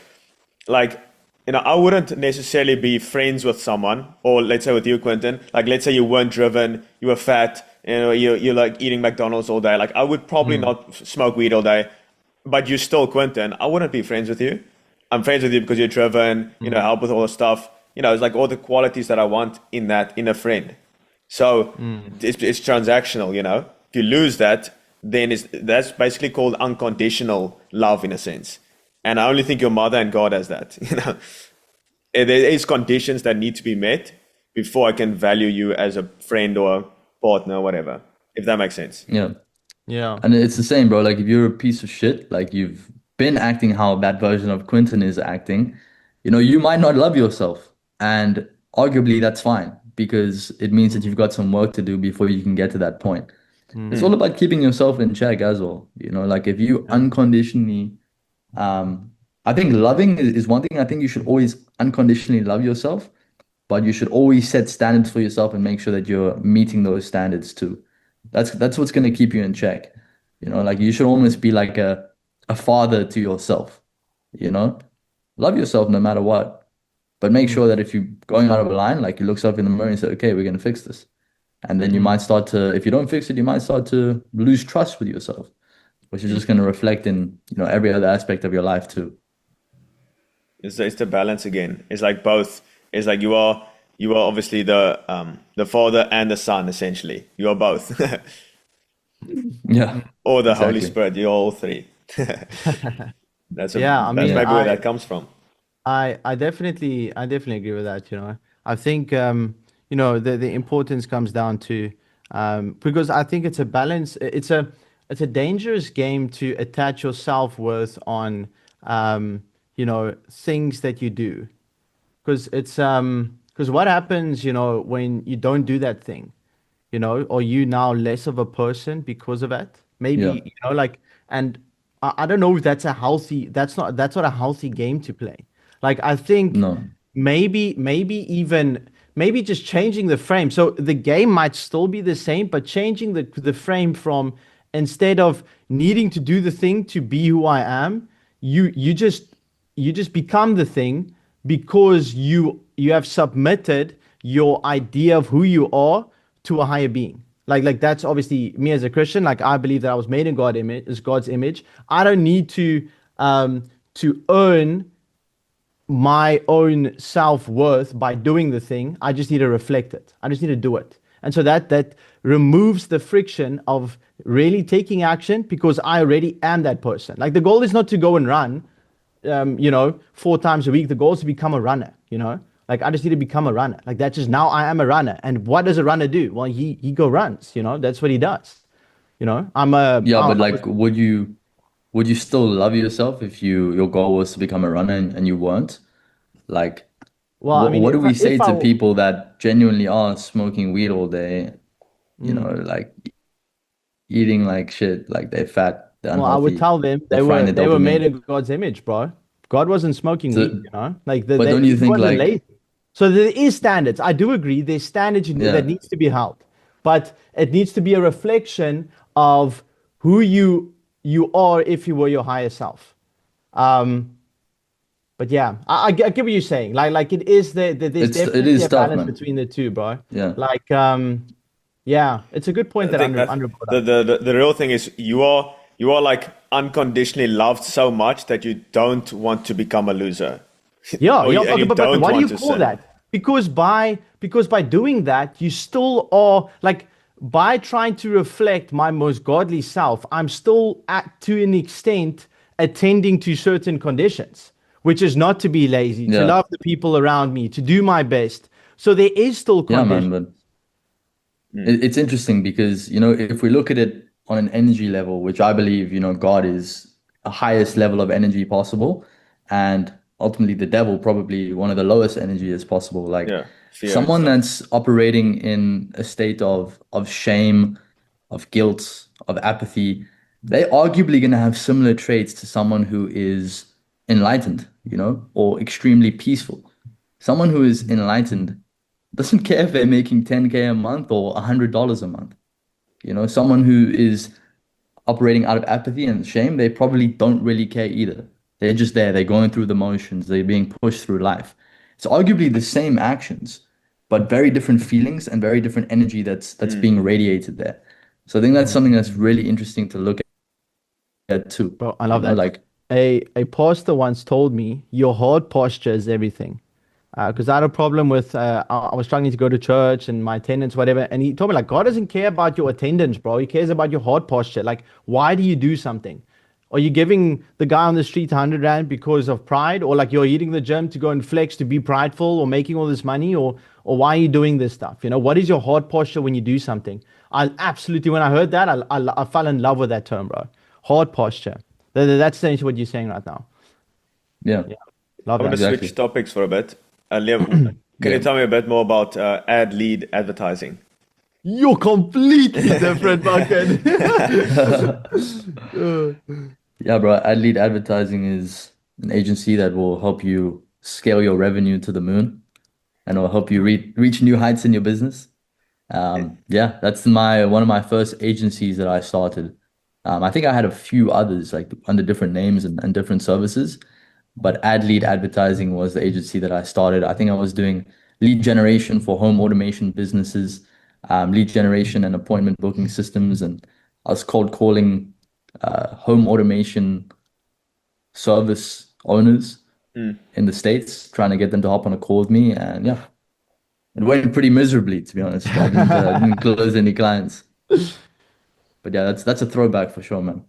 like, I wouldn't necessarily be friends with someone, or let's say with you, Quentin, like let's say you weren't driven, you were fat, you're like eating McDonald's all day. Like I would probably not smoke weed all day, but you're still Quentin. I wouldn't be friends with you. I'm friends with you because you're driven, help with all the stuff. It's like all the qualities that I want in a friend. So it's transactional, If you lose that, then that's basically called unconditional love in a sense. And I only think your mother and God has that, There is conditions that need to be met before I can value you as a friend or partner or whatever, if that makes sense. Yeah. Yeah. And it's the same, bro. Like if you're a piece of shit, like you've been acting how that version of Quentin is acting, you might not love yourself. And arguably that's fine because it means that you've got some work to do before you can get to that point. It's all about keeping yourself in check as well. Like if you unconditionally, I think loving is one thing. I think you should always unconditionally love yourself, but you should always set standards for yourself and make sure that you're meeting those standards too. That's what's going to keep you in check. Like you should almost be like a father to yourself, love yourself no matter what, but make sure that if you're going out of a line, like you look up in the mirror and say, okay, we're going to fix this. And then you might start to, if you don't fix it, you might start to lose trust with yourself, which is just going to reflect in, every other aspect of your life too. It's the balance again. It's like both. It's like you are obviously the Father and the Son, essentially. You are both. Yeah. Or the Holy Exactly. Spirit. You're all three. That's Yeah, I that's mean, maybe where that comes from. I definitely agree with that. I think the importance comes down to because I think it's a balance. It's a dangerous game to attach your self-worth on things that you do, because because what happens when you don't do that thing, are you now less of a person because of it? Maybe Yeah. like, and I don't know if that's not a healthy game to play. Like I think No. maybe just changing the frame. So the game might still be the same, but changing the frame from, instead of needing to do the thing to be who I am, you just become the thing because you have submitted your idea of who you are to a higher being. Like that's obviously me as a Christian. Like I believe that I was made in God's image. I don't need to earn my own self-worth by doing the thing. I just need to reflect it. I just need to do it. And so that removes the friction of really taking action, because I already am that person. Like the goal is not to go and run 4 times a week. The goal is to become a runner. Like I just need to become a runner. Like that's just, now I am a runner. And what does a runner do? Well, he go runs. That's what he does. But like, would you still love yourself if your goal was to become a runner and you weren't? Like, well, I mean, what do we say if to I people that genuinely are smoking weed all day, like eating like shit, like they're fat, they're Well, I would unhealthy, tell them they're frying the they were made dopamine. in God's image, bro. God wasn't smoking weed, So, Like but don't you he think wasn't like, lazy. So there is standards. I do agree. There's standards that yeah, needs to be held, but it needs to be a reflection of who you you are if you were your higher self. Um, but yeah, I get what you're saying. Like it is there's It definitely is a tough, balance man. between the two, bro. Yeah. Like yeah, it's a good point I that think that Andre brought the, up. the real thing is you are like unconditionally loved so much that you don't want to become a loser. Yeah, Or yeah. you, and Okay, you but don't why do you want to call sin. that? Because by doing that, you still are like by trying to reflect my most godly self, I'm still at to an extent attending to certain conditions, which is not to be lazy, to Yeah. love the people around me, to do my best. So there is still Yeah, man. conditions. But it's interesting because, you know, if we look at it on an energy level, which I believe, you know, God is the highest level of energy possible, and ultimately the devil probably one of the lowest energy as possible. Like Yeah, fear and someone stuff. that's operating in a state of shame, of guilt, of apathy, they're arguably going to have similar traits to someone who is enlightened, you know, or extremely peaceful. Someone who is enlightened doesn't care if they're making 10K a month or $100 a month. You know, someone who is operating out of apathy and shame, they probably don't really care either. They're just there, they're going through the motions, they're being pushed through life. It's arguably the same actions, but very different feelings and very different energy that's being radiated there. So I think that's something that's really interesting to look at too. Bro, I You love know, that. like, A pastor once told me your heart posture is everything. Because I had a problem with I was struggling to go to church and my attendance, whatever. And he told me like God doesn't care about your attendance, bro. He cares about your heart posture. Like, why do you do something? Are you giving the guy on the street 100 rand because of pride, or like you're hitting the gym to go and flex to be prideful, or making all this money, or why are you doing this stuff? You know, what is your heart posture when you do something? I absolutely, when I heard that, I fell in love with that term, bro. Heart posture. That's essentially what you're saying right now. yeah, Yeah, love I want to that. switch exactly. topics for a bit. Liam, can you Yeah. tell me a bit more about ad lead advertising? You're completely different, Bucket. Yeah, bro. Lead Advertising is an agency that will help you scale your revenue to the moon and will help you reach new heights in your business. Yeah, that's my one of my first agencies that I started. I think I had a few others like under different names and different services, but Ad Lead Advertising was the agency that I started. I think I was doing lead generation for home automation businesses, lead generation and appointment booking systems, and I was cold calling home automation service owners in the States, trying to get them to hop on a call with me. And yeah, it went pretty miserably, to be honest. I didn't close any clients. But yeah, that's a throwback for sure, man.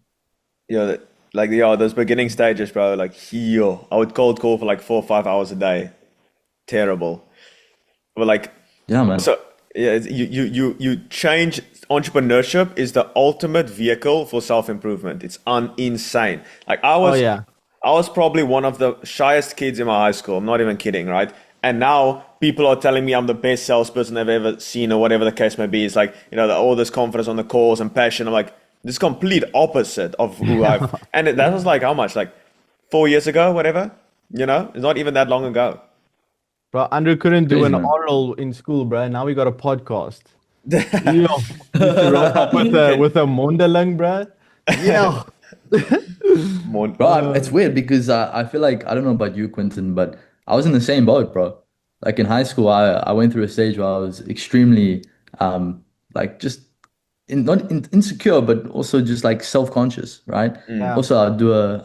Yeah, like yeah, those beginning stages, bro. Like, yo, I would cold call for like 4 or 5 hours a day. Terrible. But like, Yeah, man. so yeah, you change. Entrepreneurship is the ultimate vehicle for self-improvement. It's insane. Like Oh yeah. I was probably one of the shyest kids in my high school. I'm not even kidding, right? And now people are telling me I'm the best salesperson they've ever seen, or whatever the case may be. It's like, you know, all this confidence on the calls and passion. I'm like, this complete opposite of who I've. And that was like how much? Like 4 years ago, whatever. You know, it's not even that long ago. Bro, Andrew couldn't do Crazy, an man. oral in school, bro. Now we got a podcast. Yeah. Used to rock up with a Can Mondeling, bro. Yeah. more. Bro, it's weird because I feel like I don't know about you, Quentin, but I was in the same boat, bro. Like in high school, I went through a stage where I was extremely like just not insecure, but also just like self-conscious, right? Yeah. Also,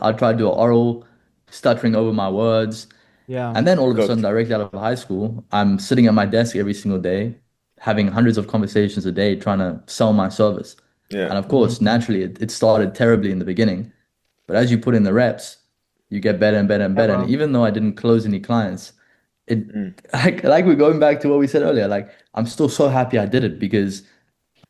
I'd try to do an oral, stuttering over my words. Yeah. And then all of a sudden, Cooked. directly out of high school, I'm sitting at my desk every single day, having hundreds of conversations a day, trying to sell my service. Yeah. And of course, naturally, it started terribly in the beginning. But as you put in the reps, you get better and better and Yeah, better. And bro. even though I didn't close any clients, it like we're going back to what we said earlier, like I'm still so happy I did it because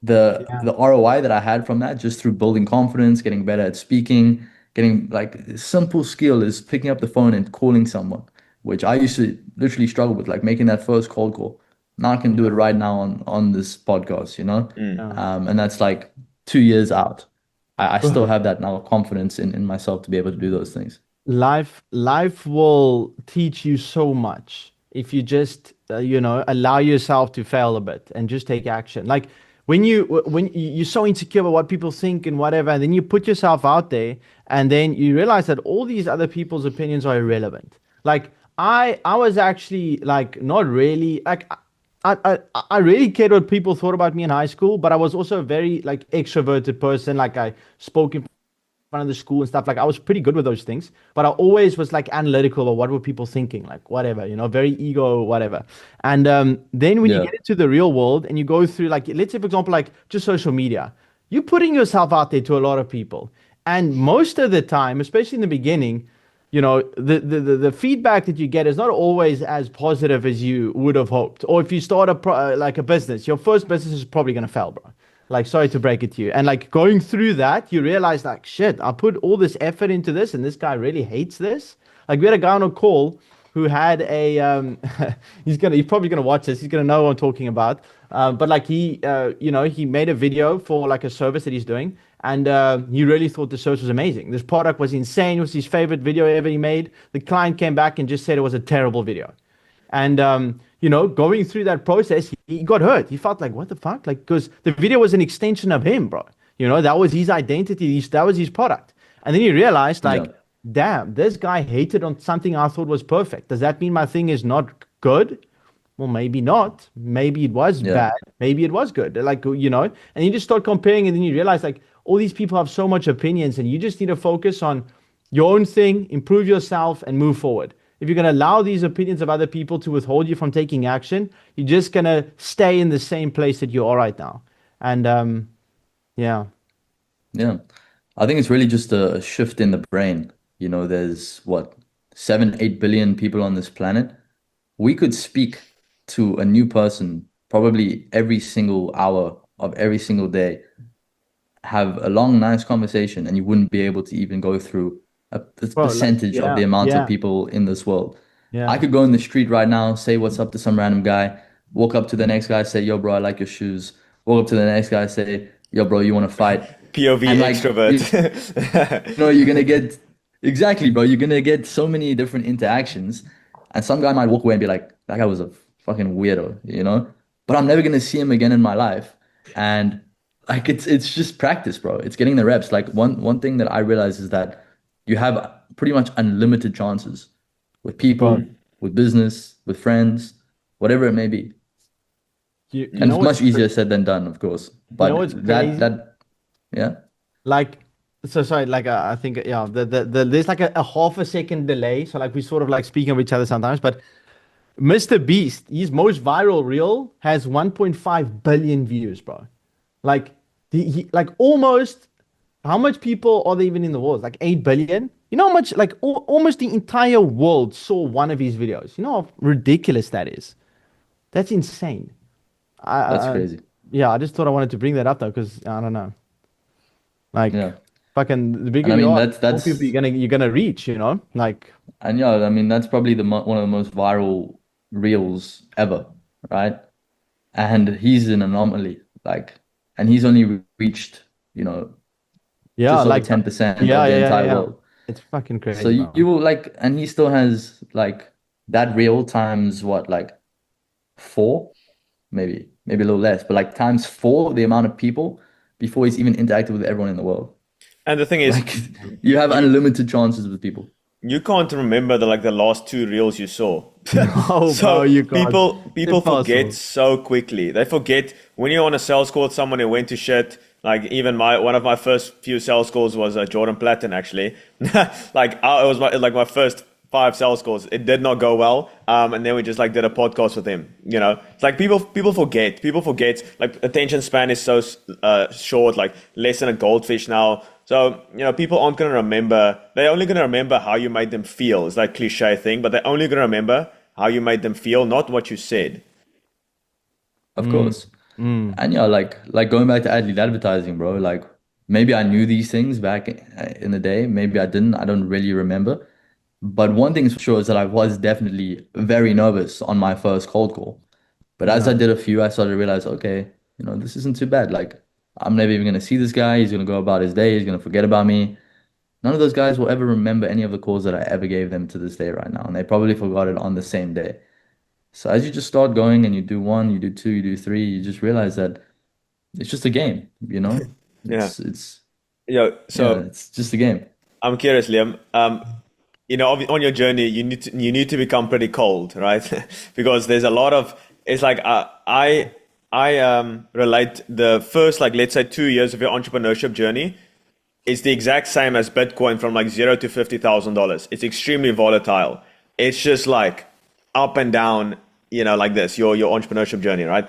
Yeah. the ROI that I had from that just through building confidence, getting better at speaking, getting like simple skill is picking up the phone and calling someone, which I used to literally struggle with, like making that first cold call. Now I can do it right now on this podcast, you know? Yeah. And that's like 2 years out. I still have that now confidence in myself to be able to do those things. Life will teach you so much if you just allow yourself to fail a bit and just take action. Like when you're so insecure about what people think and whatever, and then you put yourself out there, and then you realize that all these other people's opinions are irrelevant. Like I was actually like not really like I really cared what people thought about me in high school, but I was also a very like extroverted person. Like I spoke in front of the school and stuff. Like I was pretty good with those things, but I always was like analytical or what were people thinking, like whatever, very ego, whatever. And then when you Yeah. get into the real world and you go through like, let's say for example, like just social media, you're putting yourself out there to a lot of people, and most of the time, especially in the beginning, the feedback that you get is not always as positive as you would have hoped. Or if you start like a business, your first business is probably gonna fail, bro. Like, sorry to break it to you. And like going through that, you realize like, shit, I put all this effort into this, and this guy really hates this. Like we had a guy on a call who had a he's probably gonna watch this. He's gonna know what I'm talking about. But like he made a video for like a service that he's doing, and he really thought the service was amazing. This product was insane. It was his favorite video ever he made. The client came back and just said it was a terrible video. And going through that process, he got hurt. He felt like, what the fuck? Like, because the video was an extension of him, bro. That was his identity. That was his product. And then he realized, like, Yeah. damn, this guy hated on something I thought was perfect. Does that mean my thing is not good? Well, maybe not. Maybe it was Yeah. bad. Maybe it was good. Like, and you just start comparing, and then you realize, like, all these people have so much opinions, and you just need to focus on your own thing, improve yourself, and move forward. If you're going to allow these opinions of other people to withhold you from taking action, you're just going to stay in the same place that you are right now. And yeah. Yeah. I think it's really just a shift in the brain. There's what, 7, 8 billion people on this planet. We could speak to a new person probably every single hour of every single day, have a long, nice conversation, and you wouldn't be able to even go through a Bro, like, percentage of the amount of people in this world. yeah. I could go in the street right now, say what's up to some random guy, walk up to the next guy, say, yo, bro, I like your shoes. Walk up to the next guy, say, yo, bro, you want to fight? POV And like, extrovert. you're gonna get exactly, bro. You're gonna get so many different interactions, and some guy might walk away and be like, "That guy was a fucking weirdo," But I'm never gonna see him again in my life, and like it's just practice, bro. It's getting the reps. Like one thing that I realize is that you have pretty much unlimited chances with people, Bro. with business, with friends, whatever it may be. You And know it's much what's easier said than done, of course. But what's crazy? yeah, Like, so sorry, like I think yeah, there's like a half a second delay, so like we sort of like speaking of each other sometimes. But Mr. Beast, his most viral reel has 1.5 billion views, bro. Like like almost, how much people are there even in the world? Like 8 billion. You know how much, like almost the entire world saw one of his videos. You know how ridiculous that is. That's insane. that's I crazy. Yeah, I just thought I wanted to bring that up though, because I don't know. Like Yeah. fucking the bigger And I you mean are, that's the more people that's you're gonna reach, Like And yeah, I mean that's probably one of the most viral reels ever, right? And he's an anomaly, like, and he's only reached, yeah, just over like 10% yeah, of the yeah, yeah, entire yeah. world. It's fucking So crazy, you bro. will like, and he still has like that reel times what, like four, maybe a little less, but like times four the amount of people before he's even interacted with everyone in the world. And the thing is, Like you have you unlimited chances with people. you can't remember the last two reels you saw. No, bro, So you can't. people forget Impossible. so quickly. They forget when you're on a sales call with someone who went to shit. Like even one of my first few sales calls was Jordan Platten actually. It was my first 5 sales calls. It did not go well. And then we just like did a podcast with him. It's like people forget. People forget. Like attention span is so short. Like less than a goldfish now. So people aren't gonna remember. They're only gonna remember how you made them feel. It's like cliche thing, but they're only gonna remember how you made them feel, not what you said. Of course. And yeah, like going back to ad advertising, bro, like maybe I knew these things back in the day, maybe I didn't, I don't really remember. But one thing is for sure is that I was definitely very nervous on my first cold call. But as I Yeah. did a few, I started to realize, okay, this isn't too bad. Like I'm never even gonna see this guy. He's gonna go about his day. He's gonna forget about me. None of those guys will ever remember any of the calls that I ever gave them to this day right now, and they probably forgot it on the same day. So as you just start going and you do one, you do two, you do three, you just realize that it's just a game, you know? Yeah. It's So it's just a game. I'm curious, Liam. On your journey, you need to become pretty cold, right? Because there's a lot of it's like I relate the first, like, let's say 2 years of your entrepreneurship journey is the exact same as Bitcoin from like zero to $50,000. It's extremely volatile. It's just like up and down, like this, your entrepreneurship journey, right?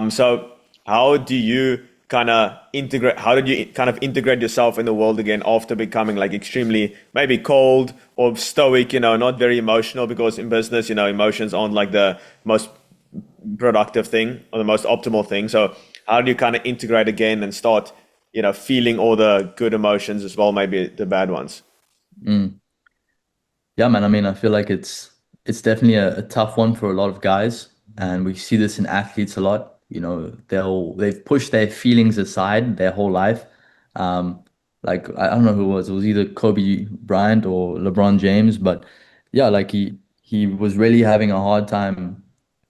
So how do you how did you kind of integrate yourself in the world again after becoming like extremely maybe cold or stoic, not very emotional, because in business, emotions aren't like the most productive thing or the most optimal thing. So how do you kind of integrate again and start, feeling all the good emotions as well, maybe the bad ones? Mm. Yeah, man. I mean, I feel like it's definitely a tough one for a lot of guys, and we see this in athletes a lot. They've pushed their feelings aside their whole life. Um, like I don't know who it was. It was either Kobe Bryant or LeBron James, but yeah, like he was really having a hard time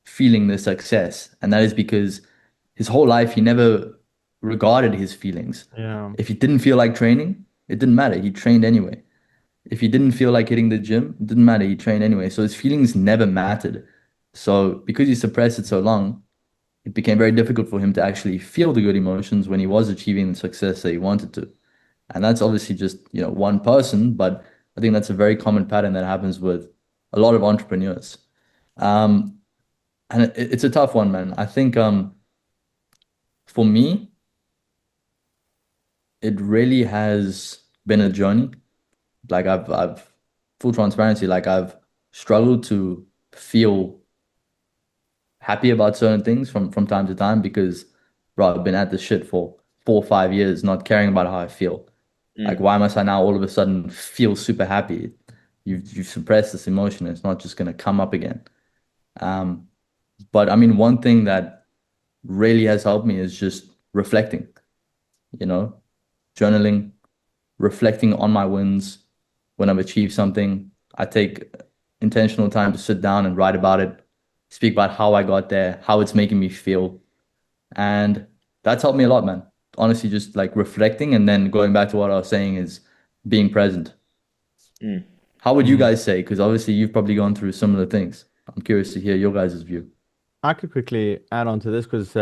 feeling the success, and that is because his whole life he never regarded his feelings. Yeah. If he didn't feel like training, it didn't matter. He trained anyway. If he didn't feel like hitting the gym, it didn't matter. He trained anyway. So his feelings never mattered. So because he suppressed it so long, it became very difficult for him to actually feel the good emotions when he was achieving the success that he wanted to. And that's obviously just, one person, but I think that's a very common pattern that happens with a lot of entrepreneurs. Um, and it's a tough one, man. I think for me, it really has been a journey. Like I've full transparency, like I've struggled to feel happy about certain things from time to time because, bro, I've been at this shit for 4 or 5 years, not caring about how I feel. Like, Mm. why must I now all of a sudden feel super happy? You've suppressed this emotion. It's not just gonna come up again. Um, but I mean, one thing that really has helped me is just reflecting, you know, journaling, reflecting on my wins when I've achieved something. I take intentional time to sit down and write about it, speak about how I got there, how it's making me feel. And that's helped me a lot, man. Honestly, just like reflecting and then going back to what I was saying is being present. Mm. How would you Mm. guys say? Because obviously you've probably gone through similar things. I'm curious to hear your guys' view. I could quickly add on to this because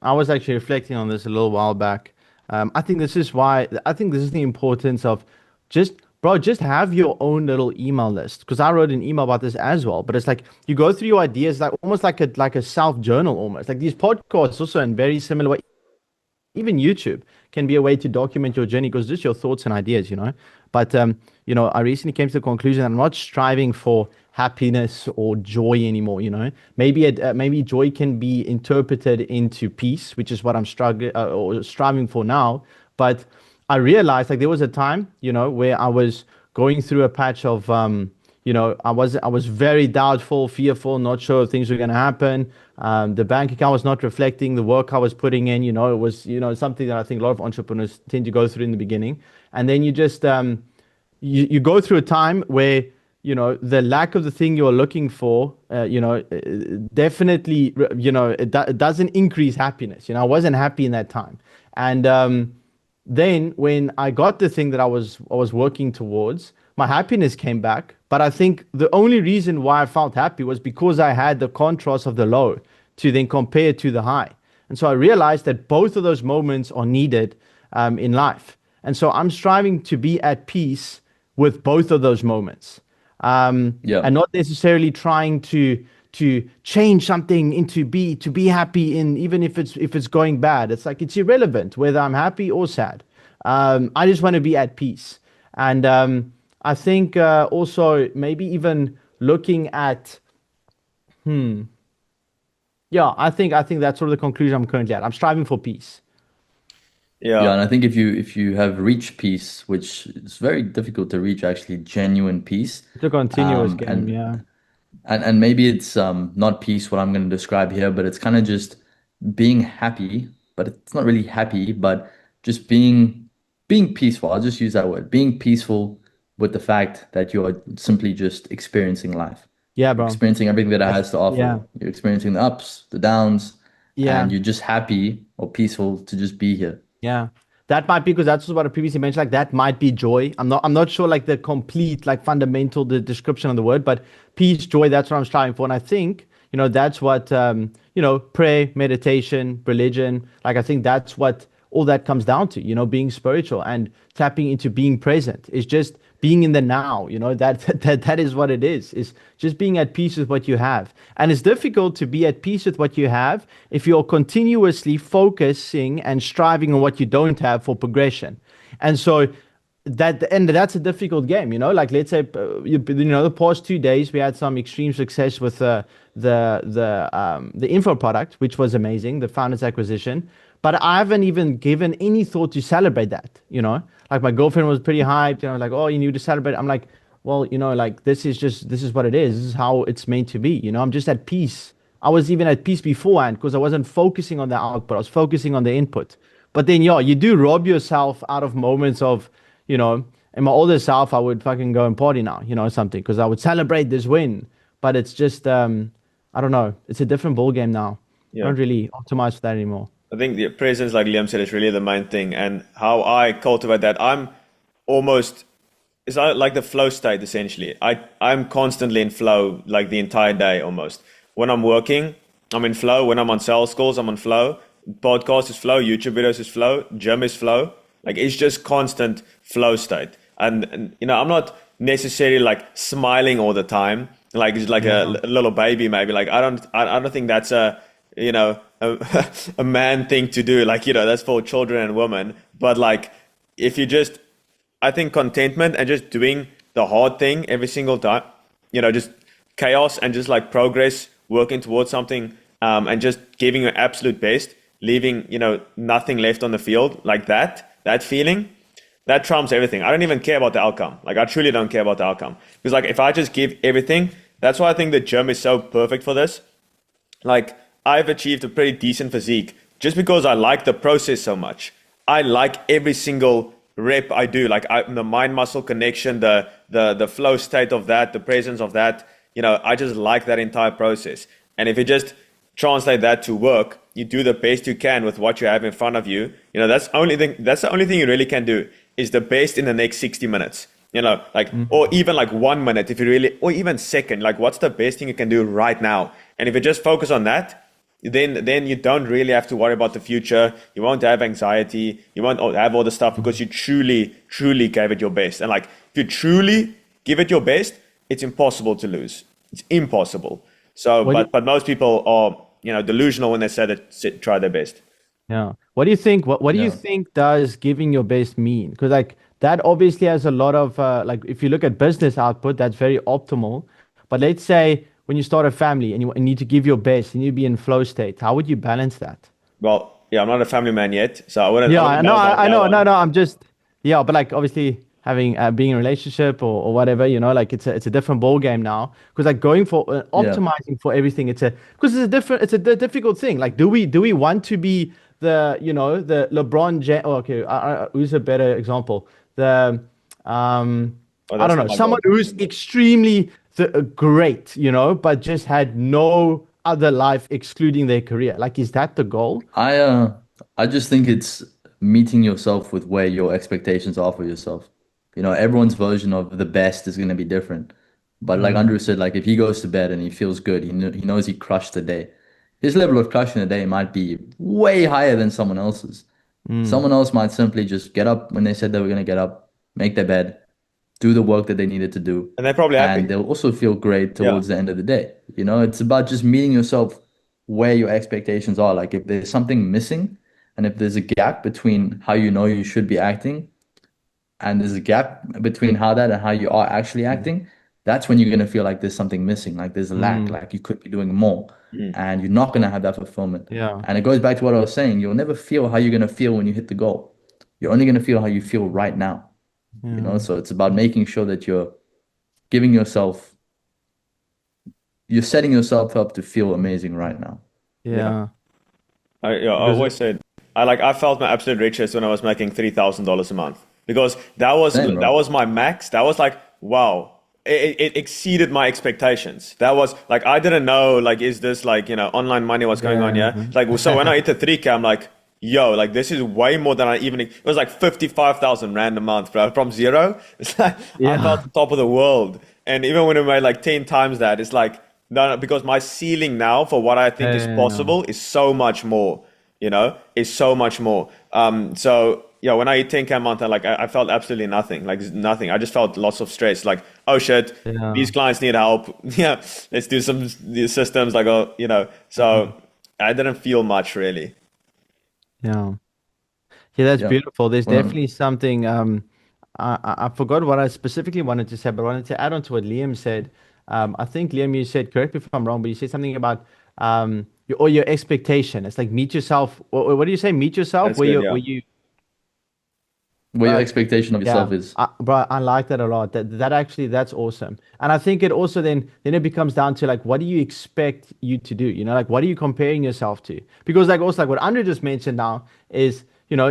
I was actually reflecting on this a little while back. I think this is the importance of just, bro, just have your own little email list. Because I wrote an email about this as well. But it's like you go through your ideas like almost like a self journal almost. Like these podcasts also in very similar way. Even YouTube can be a way to document your journey because just your thoughts and ideas. But I recently came to the conclusion that I'm not striving for happiness or joy anymore. Maybe joy can be interpreted into peace, which is what I'm struggling or striving for now. But I realized like there was a time, where I was going through a patch of I was very doubtful, fearful, not sure if things were going to happen. The bank account was not reflecting the work I was putting in. It was something that I think a lot of entrepreneurs tend to go through in the beginning, and then you just you go through a time where the lack of the thing you're looking for definitely it doesn't increase happiness. I wasn't happy in that time, and then when I got the thing that I was working towards, my happiness came back. But I think the only reason why I felt happy was because I had the contrast of the low to then compare to the high. And so I realized that both of those moments are needed in life. And so I'm striving to be at peace with both of those moments, Yeah. and not necessarily trying to change something into be to be happy in, even if it's going bad. It's like it's irrelevant whether I'm happy or sad. I just want to be at peace. And I think also maybe even looking at yeah, I think that's sort of the conclusion I'm currently at. I'm striving for peace. Yeah, Yeah. and I think if you have reached peace, which is very difficult to reach actually genuine peace, It's a continuous um, game, and yeah. and maybe it's not peace what I'm going to describe here, but it's kind of just being happy, but it's not really happy, but just being peaceful. I'll just use that word, being peaceful with the fact that you're simply just experiencing life. Yeah, You're bro. experiencing everything that it has to offer. Yeah. You're experiencing the ups, the downs, and Yeah. you're just happy or peaceful to just be here. Yeah. That might be because that's what I previously mentioned. Like that might be joy. I'm not sure like the complete, like fundamental the description of the word, but peace, joy, that's what I'm striving for. And I think, that's what prayer, meditation, religion, like I think that's what all that comes down to, being spiritual and tapping into being present. Is just being in the now, that is what it is just being at peace with what you have. And it's difficult to be at peace with what you have if you're continuously focusing and striving on what you don't have for progression. And so that's a difficult game, like let's say the past 2 days we had some extreme success with the info product, which was amazing, the founders acquisition. But I haven't even given any thought to celebrate that, like my girlfriend was pretty hyped, like, oh, you need to celebrate. I'm like, well, like this is what it is. This is how it's meant to be. I'm just at peace. I was even at peace beforehand because I wasn't focusing on the output. I was focusing on the input. But then, yeah, you do rob yourself out of moments of, in my older self, I would fucking go and party now, something, because I would celebrate this win. But it's just, I don't know. It's a different ball game now. I Yeah. don't really optimize for that anymore. I think the presence, like Liam said, is really the main thing. And how I cultivate that, it's like the flow state, essentially. I'm constantly in flow, like the entire day almost. When I'm working, I'm in flow. When I'm on sales calls, I'm on flow. Podcast is flow. YouTube videos is flow. Gym is flow. Like it's just constant flow state. And I'm not necessarily like smiling all the time. Like it's like a little baby, maybe. Like I don't think that's a a man thing to do. Like, that's for children and women. But like, if you just, I think contentment and just doing the hard thing every single time, just chaos and just like progress, working towards something, and just giving your absolute best, leaving, nothing left on the field, like that feeling, that trumps everything. I don't even care about the outcome. Like, I truly don't care about the outcome. Because like, if I just give everything, that's why I think the gym is so perfect for this. Like, I've achieved a pretty decent physique just because I like the process so much. I like every single rep I do, like the mind muscle connection, the flow state of that, the presence of that, I just like that entire process. And if you just translate that to work, you do the best you can with what you have in front of you. That's the only thing you really can do, is the best in the next 60 minutes. Or even like 1 minute, if you really, or even second, like what's the best thing you can do right now? And if you just focus on that, then you don't really have to worry about the future. You won't have anxiety. You won't have all the stuff because you truly gave it your best. And like, if you truly give it your best, it's impossible to lose. It's impossible. So, but most people are, delusional when they say that try their best. Yeah. What do you think? What do you think does giving your best mean? Because like that obviously has a lot of like, if you look at business output, that's very optimal. But let's say when you start a family and you need to give your best, you need to be in flow state. How would you balance that? Well, yeah, I'm not a family man yet, so I wouldn't. Yeah, I know. No, I'm just, yeah, but like obviously having being in a relationship or whatever, like it's a different ball game now. Because like going for optimizing for everything, it's a difficult thing. Like, do we want to be the the LeBron James? Oh, okay, who's a better example? I don't know, someone who's extremely great, but just had no other life excluding their career. Like, is that the goal? I just think it's meeting yourself with where your expectations are for yourself. Everyone's version of the best is going to be different. But like Andrew said, like if he goes to bed and he feels good, he knows he crushed the day. His level of crushing the day might be way higher than someone else's. Someone else might simply just get up when they said they were going to get up, make their bed, do the work that they needed to do. And they're probably happy. And they'll also feel great towards the end of the day. It's about just meeting yourself where your expectations are. Like if there's something missing and if there's a gap between how you should be acting and there's a gap between how that and how you are actually acting, that's when you're going to feel like there's something missing, like there's a lack, like you could be doing more and you're not going to have that fulfillment. Yeah. And it goes back to what I was saying. You'll never feel how you're going to feel when you hit the goal. You're only going to feel how you feel right now. So it's about making sure that you're setting yourself up to feel amazing right now. I always said I felt my absolute richest when I was making $3,000 a month, because that was my max. That was like, wow, it exceeded my expectations. That was like, I didn't know, like, is this like, online money, what's going on here? Like, so when I hit the 3K, I'm like, yo, like, this is way more than it was like 55,000 rand a month, bro, from zero. It's like, I felt the top of the world. And even when we made like 10 times that, it's like, no, because my ceiling now for what I think is possible is so much more, is so much more. So yeah, when I hit 10K a month, I felt absolutely nothing, like nothing. I just felt lots of stress, like, oh shit, these clients need help. Yeah, let's do these systems, like, so I didn't feel much really. Yeah. Yeah, that's Yeah. beautiful. There's Well, definitely something. I forgot what I specifically wanted to say, but I wanted to add on to what Liam said. I think Liam, you said, correct me if I'm wrong, but you said something about your expectation. It's like meet yourself. What do you say? Meet yourself. That's good, yeah. Where you where your expectation of yourself Yeah, is. bro, I like that a lot. That actually, that's awesome. And I think it also then it becomes down to like, what do you expect you to do? Like, what are you comparing yourself to? Because like also like what Andre just mentioned now is,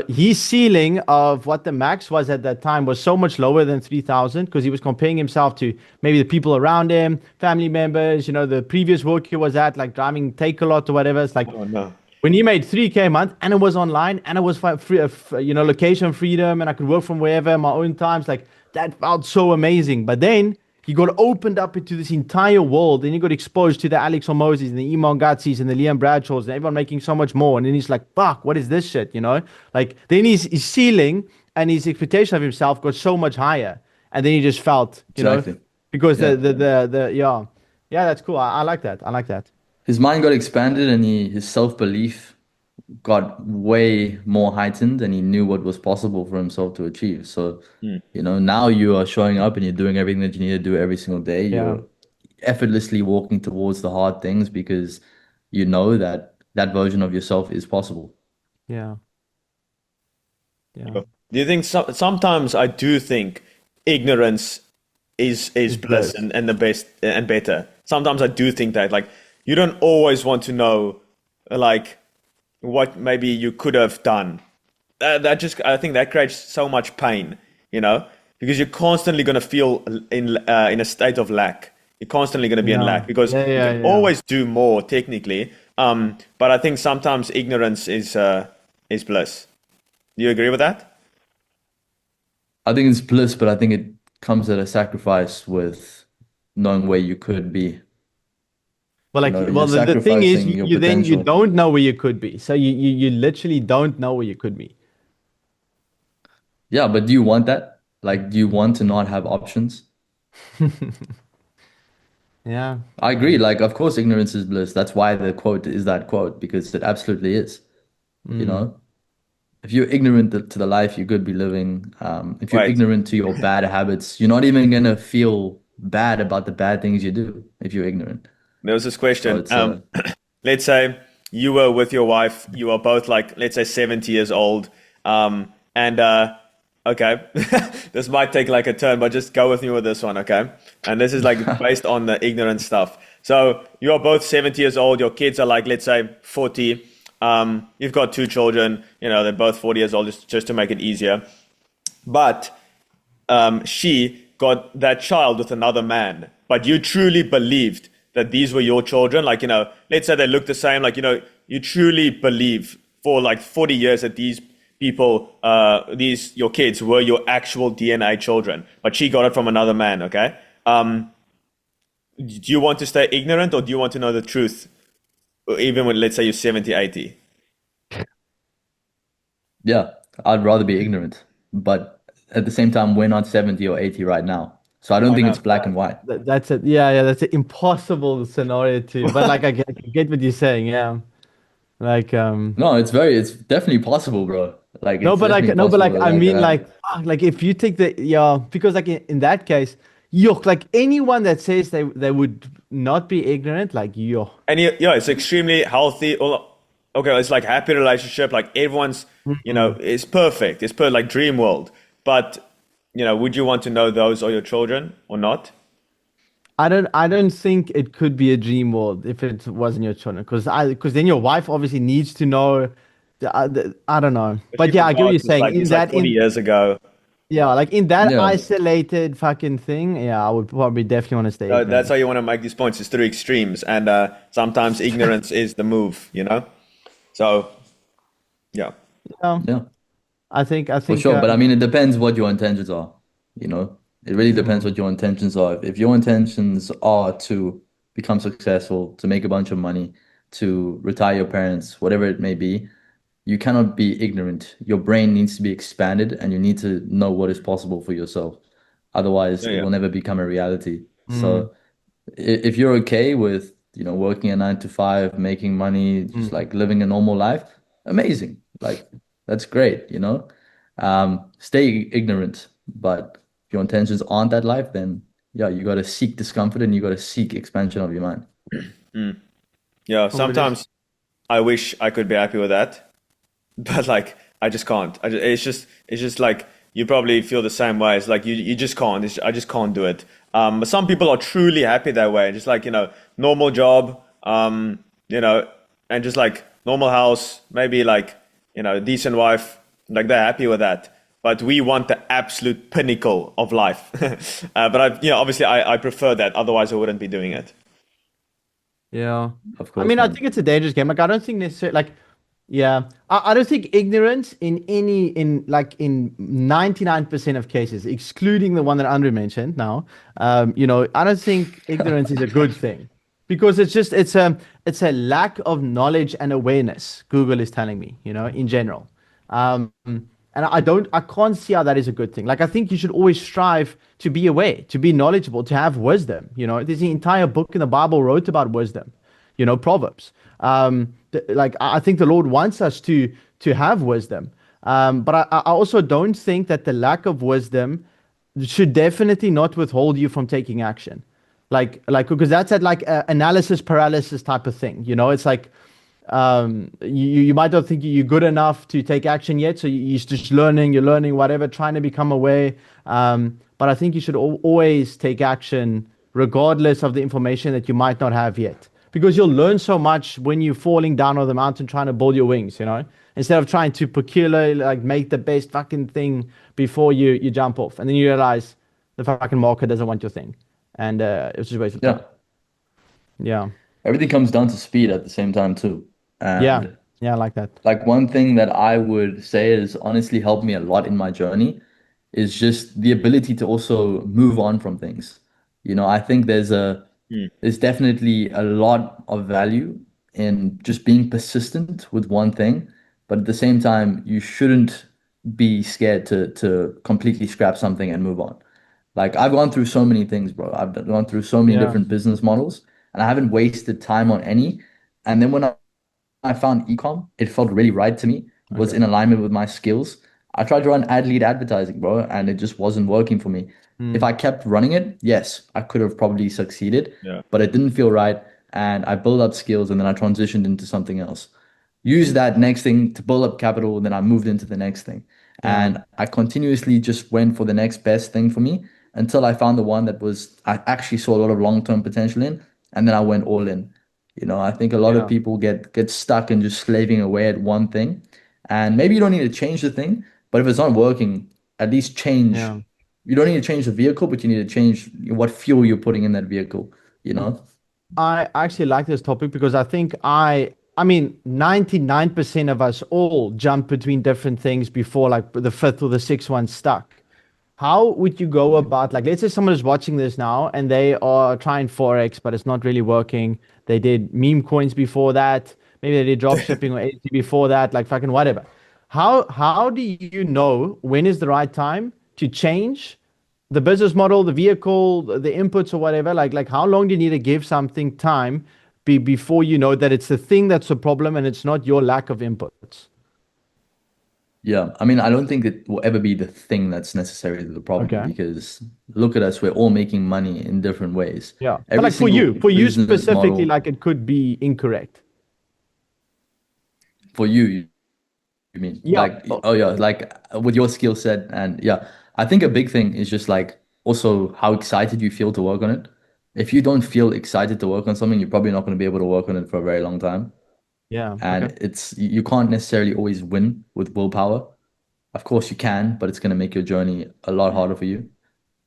his ceiling of what the max was at that time was so much lower than 3,000 because he was comparing himself to maybe the people around him, family members, the previous work he was at, like driving take a lot or whatever. It's like, Oh no. when he made 3K a month and it was online and it was free, location freedom and I could work from wherever, my own times, like that felt so amazing. But then he got opened up into this entire world and he got exposed to the Alex Hormozis and the Iman Gatsis and the Liam Bradshaws and everyone making so much more. And then he's like, fuck, what is this shit, Like then his ceiling and his expectation of himself got so much higher. And then he just felt, Exactly. because Yeah. yeah, that's cool. I like that. I like that. His mind got expanded and his self-belief got way more heightened and he knew what was possible for himself to achieve. So, now you are showing up and you're doing everything that you need to do every single day. Yeah. You're effortlessly walking towards the hard things because you know that that version of yourself is possible. Yeah. Yeah. Do you think sometimes I do think ignorance is bliss bliss. and the best and better. Sometimes I do think that, like, you don't always want to know, like, what maybe you could have done. I think that creates so much pain, because you're constantly going to feel in a state of lack. You're constantly going to be in lack because you can always do more technically. But I think sometimes ignorance is bliss. Do you agree with that? I think it's bliss, but I think it comes at a sacrifice with knowing where you could be. Well, like, You're well, the thing is, sacrificing your you potential. don't know where you could be. So you literally don't know where you could be. Yeah, but do you want that? Like, do you want to not have options? Yeah. I agree. Like, of course, ignorance is bliss. That's why the quote is that quote, because it absolutely is. You know, if you're ignorant to the life you could be living, if you're Right. ignorant to your bad habits, you're not even gonna feel bad about the bad things you do if you're ignorant. There was this So question. it's Let's say you were with your wife. You are both, like, let's say 70 years old. And okay, this might take like a turn, but just go with me with this one, okay? And this is like based on the ignorant stuff. So you are both 70 years old. Your kids are like, let's say 40. You've got two children. They're both 40 years old, just to make it easier. But she got that child with another man. But you truly believed that these were your children. Like, let's say they look the same. Like, you truly believe for like 40 years that these people, your kids were your actual DNA children. But she got it from another man, okay? Do you want to stay ignorant, or do you want to know the truth? Even when, let's say, you're 70, 80. yeah, I'd rather be ignorant, but at the same time, we're not 70 or 80 right now. So I don't think know. it's black and white. That's it. Yeah, that's an impossible scenario too. But like, I get what you're saying. Yeah. Like, No, it's definitely possible, bro. Like no, it's but like, definitely no, but like, possible I that could mean, happen. like, like if you take because like in that case, like anyone that says they would not be ignorant, like, And yeah, it's extremely healthy. Okay, it's like happy relationship. Like everyone's, it's perfect. It's per like dream world. But, would you want to know those are your children or not? I don't think it could be a dream world if it wasn't your children, because then your wife obviously needs to know. I don't know, But but she yeah, I get what forgot. you're saying. It's like 40 years ago. Yeah, like in that Yeah, isolated fucking thing, yeah, I would probably definitely want to stay That's how ignorant. you want to make these points is through extremes, and sometimes ignorance is the move, you know. So yeah, Yeah, yeah, I for think sure. But I mean, it depends what your intentions are, you know? It really depends mm, what your intentions are. If your intentions are to become successful, to make a bunch of money, to retire your parents, whatever it may be, you cannot be ignorant. Your brain needs to be expanded and you need to know what is possible for yourself. Otherwise, yeah, it yeah. will never become a reality. mm, So if you're okay with, working a 9 to 5, making money, just mm. like living a normal life, amazing. Like that's great, stay ignorant, but if your intentions aren't that life, then yeah, you got to seek discomfort and you got to seek expansion of your mind. Yeah, Oh, it is. sometimes I wish I could be happy with that, but like I just can't. It's just like you probably feel the same way. It's like you just can't. I just can't do it. But some people are truly happy that way. Just like normal job, you know, and just like normal house, maybe like decent wife. Like they're happy with that. But we want the absolute pinnacle of life. But obviously I prefer that. Otherwise I wouldn't be doing it. Yeah. Of I course, mean, I man. think it's a dangerous game. Like, I don't think necessarily, like, yeah, I don't think ignorance in 99% of cases, excluding the one that Andrew mentioned now, I don't think ignorance is a good thing because it's a lack of knowledge and awareness, Google is telling me, in general. And I can't see how that is a good thing. Like, I think you should always strive to be aware, to be knowledgeable, to have wisdom. There's an entire book in the Bible wrote about wisdom, Proverbs. Like, I think the Lord wants us to have wisdom. But I also don't think that the lack of wisdom should definitely not withhold you from taking action. Because that's at like analysis paralysis type of thing. It's like you might not think you're good enough to take action yet, so you're just learning, you're learning whatever, trying to become aware. But I think you should always take action regardless of the information that you might not have yet, because you'll learn so much when you're falling down on the mountain trying to build your wings, instead of trying to peculiarly like make the best fucking thing before you jump off, and then you realize the fucking market doesn't want your thing, and it's just a waste of time. Yeah. Yeah, Everything comes down to speed at the same time too. yeah, And yeah, I like that. like one thing that I would say has honestly helped me a lot in my journey is just the ability to also move on from things. I think Hmm. there's definitely a lot of value in just being persistent with one thing, but at the same time, you shouldn't be scared to completely scrap something and move on. Like I've gone through so many things, bro. I've gone through so many Yeah, different business models, and I haven't wasted time on any. And then when I found ecom, it felt really right to me, was okay. in alignment with my skills. I tried to run ad lead advertising, bro, and it just wasn't working for me. If Hmm. I kept running it, yes, I could have probably succeeded, Yeah. but it didn't feel right. And I built up skills and then I transitioned into something else. Used that next thing to build up capital, and then I moved into the next thing. Yeah, And I continuously just went for the next best thing for me until I found the one that I actually saw a lot of long-term potential in, and then I went all in. I think a lot of yeah, people get stuck and just slaving away at one thing. And maybe you don't need to change the thing, but if it's not working, at least change. yeah. You don't need to change the vehicle, but you need to change what fuel you're putting in that vehicle, you know? I actually like this topic because I mean, 99% of us all jump between different things before like the fifth or the sixth one stuck. How would you go about, like, let's say someone is watching this now and they are trying Forex, but it's not really working. They did meme coins before that. Maybe they did drop shipping or AT before that, like fucking whatever. How do you know when is the right time to change the business model, the vehicle, the inputs or whatever? Like how long do you need to give something time before you know that it's the thing that's the problem and it's not your lack of inputs? Yeah, I mean, I don't think it will ever be the thing that's necessarily the problem Okay. because look at us, we're all making money in different ways. Yeah. But Every like single for you business specifically, model like it could be incorrect. for you mean Yeah. oh yeah, like with your skill set and yeah, I think a big thing is just like also how excited you feel to work on it. If you don't feel excited to work on something, you're probably not going to be able to work on it for a very long time. Yeah. And Okay. you can't necessarily always win with willpower. Of course you can, but it's going to make your journey a lot harder for you.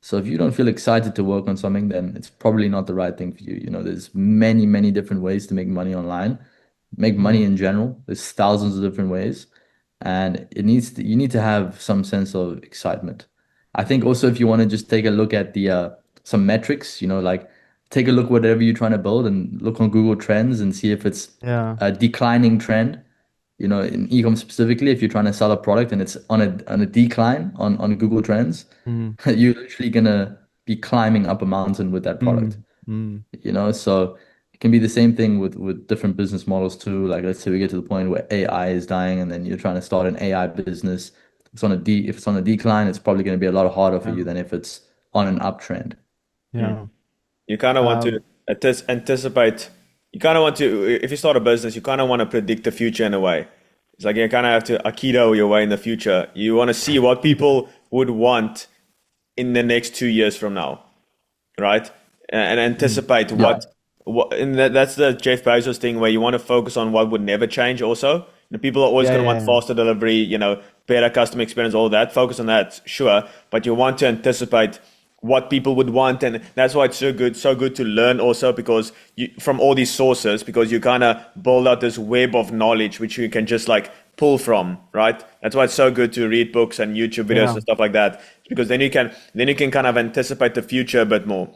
So if you don't feel excited to work on something, then it's probably not the right thing for you. There's many, many different ways to make money online, make money Mm. in general. There's thousands of different ways, and you need to have some sense of excitement. I think also if you want to just take a look at the some metrics, like take a look whatever you're trying to build and look on Google Trends and see if it's Yeah. a declining trend. In e-com specifically, if you're trying to sell a product and it's on a decline on Google Trends, Mm. you're literally gonna be climbing up a mountain with that product. Mm. Mm. So it can be the same thing with different business models too. Like let's say we get to the point where AI is dying and then you're trying to start an AI business. If it's on a decline, it's probably going to be a lot harder for Yeah. you than if it's on an uptrend. Mm. Yeah. You kind of want to Um, anticipate. You kind of want to, if you start a business, you kind of want to predict the future in a way. It's like you kind of have to Aikido your way in the future. You want to see what people would want in the next 2 years from now, right? And mm. anticipate Yeah. and that's the Jeff Bezos thing where you want to focus on what would never change also. People are always Yeah, going to yeah, want yeah. faster delivery, better customer experience, all that. Focus on that, sure, but you want to anticipate what people would want, and that's why it's so good to learn also because from all these sources, because you kind of build out this web of knowledge which you can just like pull from, right? That's why it's so good to read books and YouTube videos Yeah. and stuff like that, because then you can kind of anticipate the future a bit more.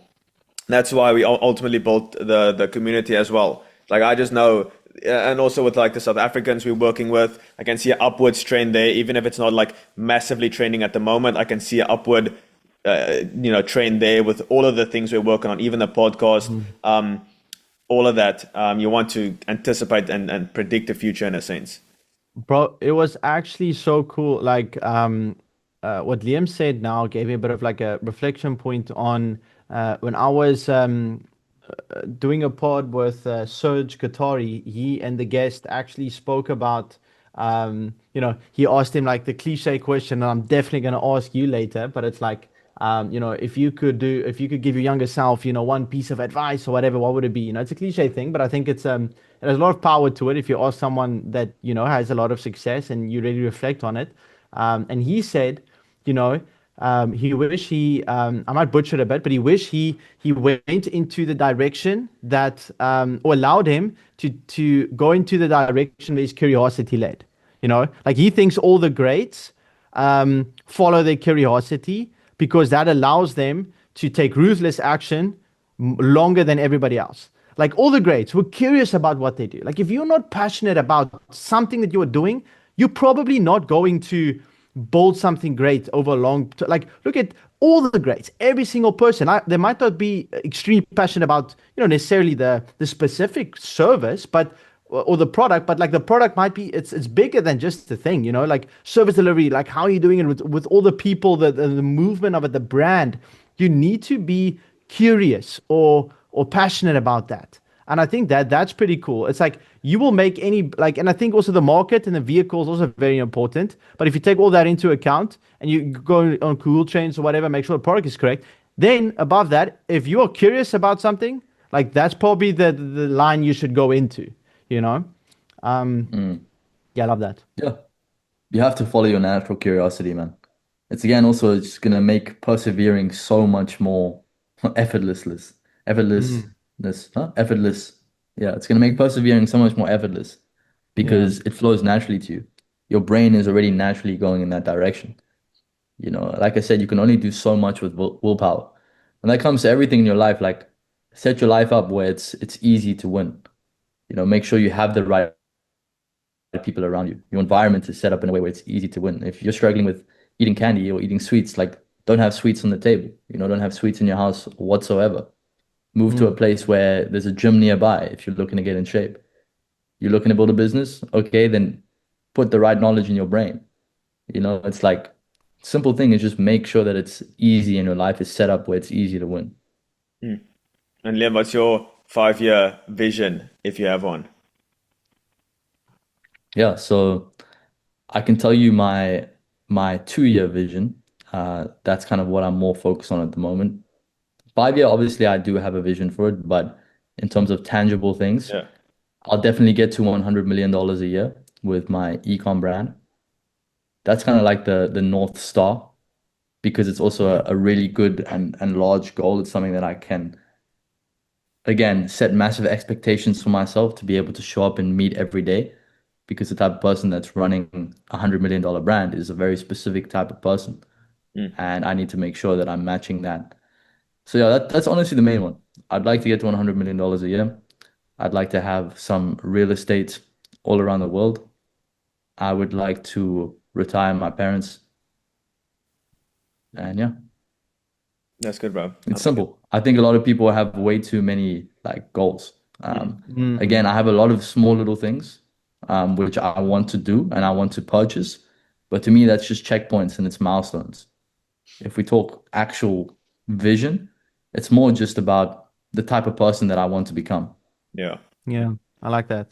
That's why we ultimately built the community as well. Like I just know, and also with like the South Africans we're working with, I can see an upwards trend there, even if it's not like massively trending at the moment. I can see an upward, trend there with all of the things we're working on, even the podcast, Mm. all of that. You want to anticipate and predict the future in a sense. Bro, it was actually so cool. Like, what Liam said now gave me a bit of like a reflection point on when I was doing a pod with Serge Katari. He and the guest actually spoke about, he asked him like the cliche question, and I'm definitely going to ask you later, but it's like, if you could give your younger self, one piece of advice or whatever, what would it be? It's a cliche thing, but I think it has a lot of power to it if you ask someone that, has a lot of success and you really reflect on it. And he said, you know, he wish I might butcher it a bit, but he wish he went into the direction that, or allowed him to go into the direction where his curiosity led. Like he thinks all the greats follow their curiosity because that allows them to take ruthless action longer than everybody else. Like all the greats were curious about what they do. Like if you're not passionate about something that you're doing, you're probably not going to build something great over a like look at all the greats, every single person. They might not be extremely passionate about necessarily the specific service, but or the product, but like the product might be it's bigger than just the thing, like service delivery, like how are you doing it with all the people, the movement of it, the brand. You need to be curious or passionate about that. And I think that's pretty cool. It's like you will make any like, and I think also the market and the vehicle is also very important. But if you take all that into account and you go on Google Trends or whatever, make sure the product is correct. Then above that, if you are curious about something, like that's probably the line you should go into, you know? Um, Mm. yeah, I love that. Yeah. You have to follow your natural curiosity, man. It's gonna make persevering so much more effortless. Mm, Effortlessness, huh? Effortless. Yeah, it's gonna make persevering so much more effortless yeah. because it flows naturally to you. Your brain is already naturally going in that direction. Like I said, you can only do so much with willpower. And that comes to everything in your life, like set your life up where it's easy to win. Make sure you have the right people around you. Your environment is set up in a way where it's easy to win. If you're struggling with eating candy or eating sweets, like don't have sweets on the table. Don't have sweets in your house whatsoever. Move to a Mm, place where there's a gym nearby if you're looking to get in shape. You're looking to build a business, okay, then put the right knowledge in your brain. It's like simple thing is just make sure that it's easy and your life is set up where it's easy to win. Mm. And Liam, what's your 5-year vision if you have one? Yeah, so I can tell you my 2-year vision. That's kind of what I'm more focused on at the moment. 5-year, obviously, I do have a vision for it, but in terms of tangible things, Yeah. I'll definitely get to $100 million a year with my ecom brand. That's kind of like the North Star because it's also a really good and large goal. It's something that I can, again, set massive expectations for myself to be able to show up and meet every day because the type of person that's running $100 million brand is a very specific type of person. And I need to make sure that I'm matching that. So yeah, that's honestly the main one. I'd like to get to $100 million a year. I'd like to have some real estate all around the world. I would like to retire my parents. And yeah, That's good, bro. I it's like it. simple. I think a lot of people have way too many like goals. Mm. Again, I have a lot of small little things which I want to do and I want to purchase. But to me, that's just checkpoints and it's milestones. If we talk actual vision, it's more just about the type of person that I want to become. Yeah. Yeah, I like that.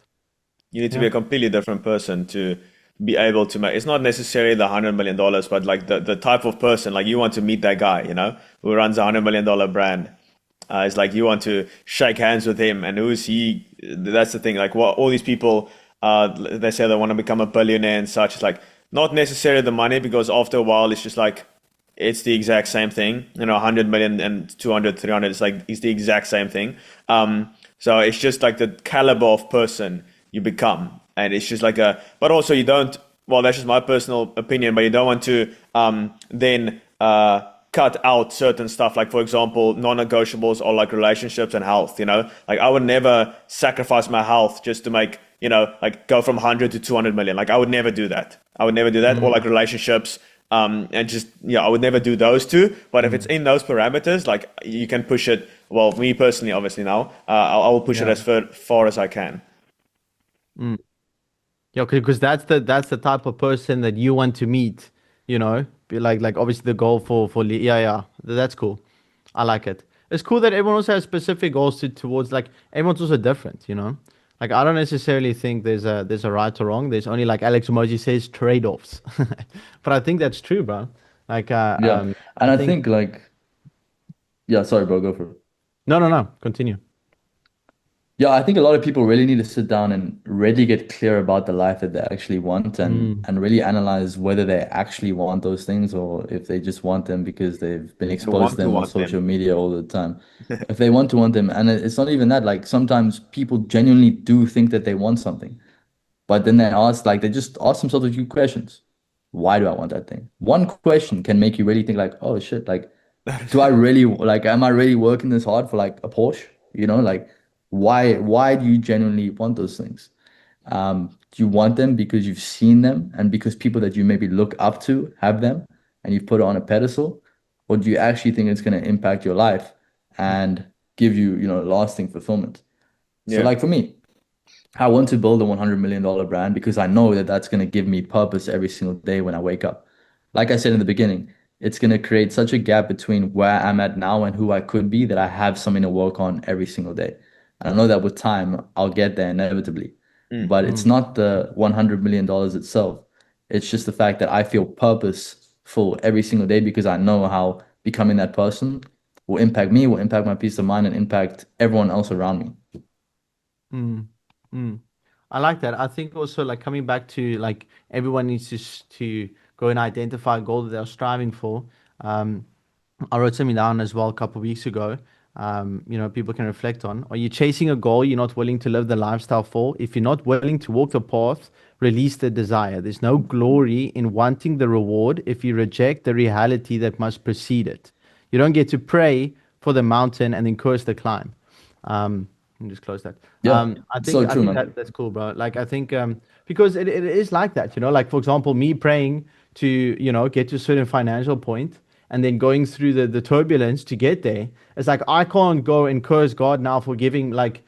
You need to be Yeah. a completely different person to be able to make. It's not necessarily the $100 million, but like the type of person. Like you want to meet that guy, who runs $100 million brand. It's like you want to shake hands with him, and who's he? That's the thing. Like what all these people, they say they want to become a billionaire and such. It's like not necessarily the money, because after a while, it's just like it's the exact same thing. 100 million and 200, 300. It's the exact same thing. So it's just like the caliber of person you become, and it's just like but also you don't. Well, that's just my personal opinion, but you don't want to then cut out certain stuff. Like for example, non-negotiables are like relationships and health. Like I would never sacrifice my health just to make like go from 100 to 200 million. Like I would never do that. I would never do that. Or like relationships. And just, I would never do those two. But if it's in those parameters, like you can push it. Well, me personally, obviously now, I will push it Yeah. as far as I can. Yeah, because that's the type of person that you want to meet, Be like obviously the goal yeah, yeah. That's cool. I like it. It's cool that everyone also has specific goals towards, like everyone's also different. Like I don't necessarily think there's a right or wrong. There's only, like Alex Emoji says, trade-offs. But I think that's true, bro. Like Yeah. I And I think think like, yeah, sorry, bro, go for it. no, continue. Yeah, I think a lot of people really need to sit down and really get clear about the life that they actually want and Mm. and really analyze whether they actually want those things or if they just want them because they've been You exposed to want to them on want social them. media all the time. If they want to want them, and it's not even that, like sometimes people genuinely do think that they want something, but then they just ask themselves a few questions. Why do I want that thing? One question can make you really think like, oh shit, like do I really like am I really working this hard for like a Porsche? Like why do you genuinely want those things? Do you want them because you've seen them and because people that you maybe look up to have them and you've put it on a pedestal? Or do you actually think it's going to impact your life and give you, lasting fulfillment? So Yeah. like for me, I want to build a $100 million brand because I know that that's going to give me purpose every single day when I wake up. Like I said in the beginning, it's going to create such a gap between where I'm at now and who I could be that I have something to work on every single day. And I know that with time, I'll get there inevitably. Mm. But it's Mm. not the $100 million itself. It's just the fact that I feel purposeful every single day because I know how becoming that person will impact me, will impact my peace of mind, and impact everyone else around me. Mm. Mm. I like that. I think also, like, coming back to, like, everyone needs to go and identify a goal that they're striving for. Um, I wrote something down as well a couple of weeks ago. People can reflect on. Are you chasing a goal you're not willing to live the lifestyle for? If you're not willing to walk the path, release the desire. There's no glory in wanting the reward if you reject the reality that must precede it. You don't get to pray for the mountain and then curse the climb. Let me just close that. Yeah, I think so I true, think man. that's cool, bro. Like I think because it is like that. Like for example, me praying to get to a certain financial point and then going through the turbulence to get there. It's like I can't go and curse God now for giving like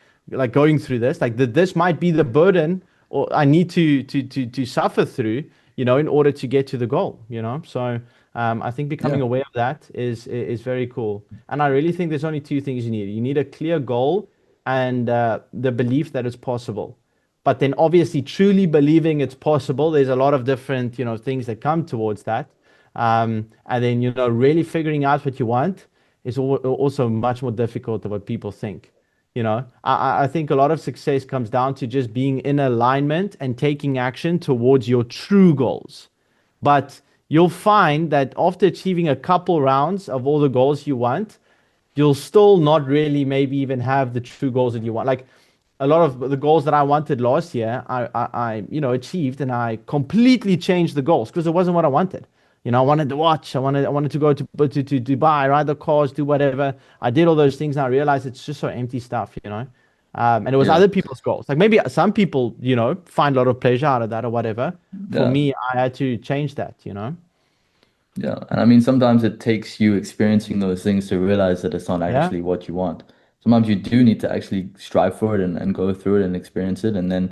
going through this. Like this might be the burden or I need to suffer through, in order to get to the goal. So I think becoming Yeah. aware of that is very cool. And I really think there's only two things you need. You need a clear goal and the belief that it's possible. But then obviously truly believing it's possible, there's a lot of different, things that come towards that. And then, really figuring out what you want is also much more difficult than what people think. I think a lot of success comes down to just being in alignment and taking action towards your true goals. But you'll find that after achieving a couple rounds of all the goals you want, you'll still not really maybe even have the true goals that you want. Like a lot of the goals that I wanted last year, achieved, and I completely changed the goals because it wasn't what I wanted. I wanted to watch. I wanted to go to Dubai, ride the cars, do whatever. I did all those things, and I realized it's just so empty stuff. And it was Yeah. other people's goals. Like maybe some people, find a lot of pleasure out of that or whatever. For Yeah. me, I had to change that. Yeah, and I mean, sometimes it takes you experiencing those things to realize that it's not Yeah. actually what you want. Sometimes you do need to actually strive for it and go through it and experience it and then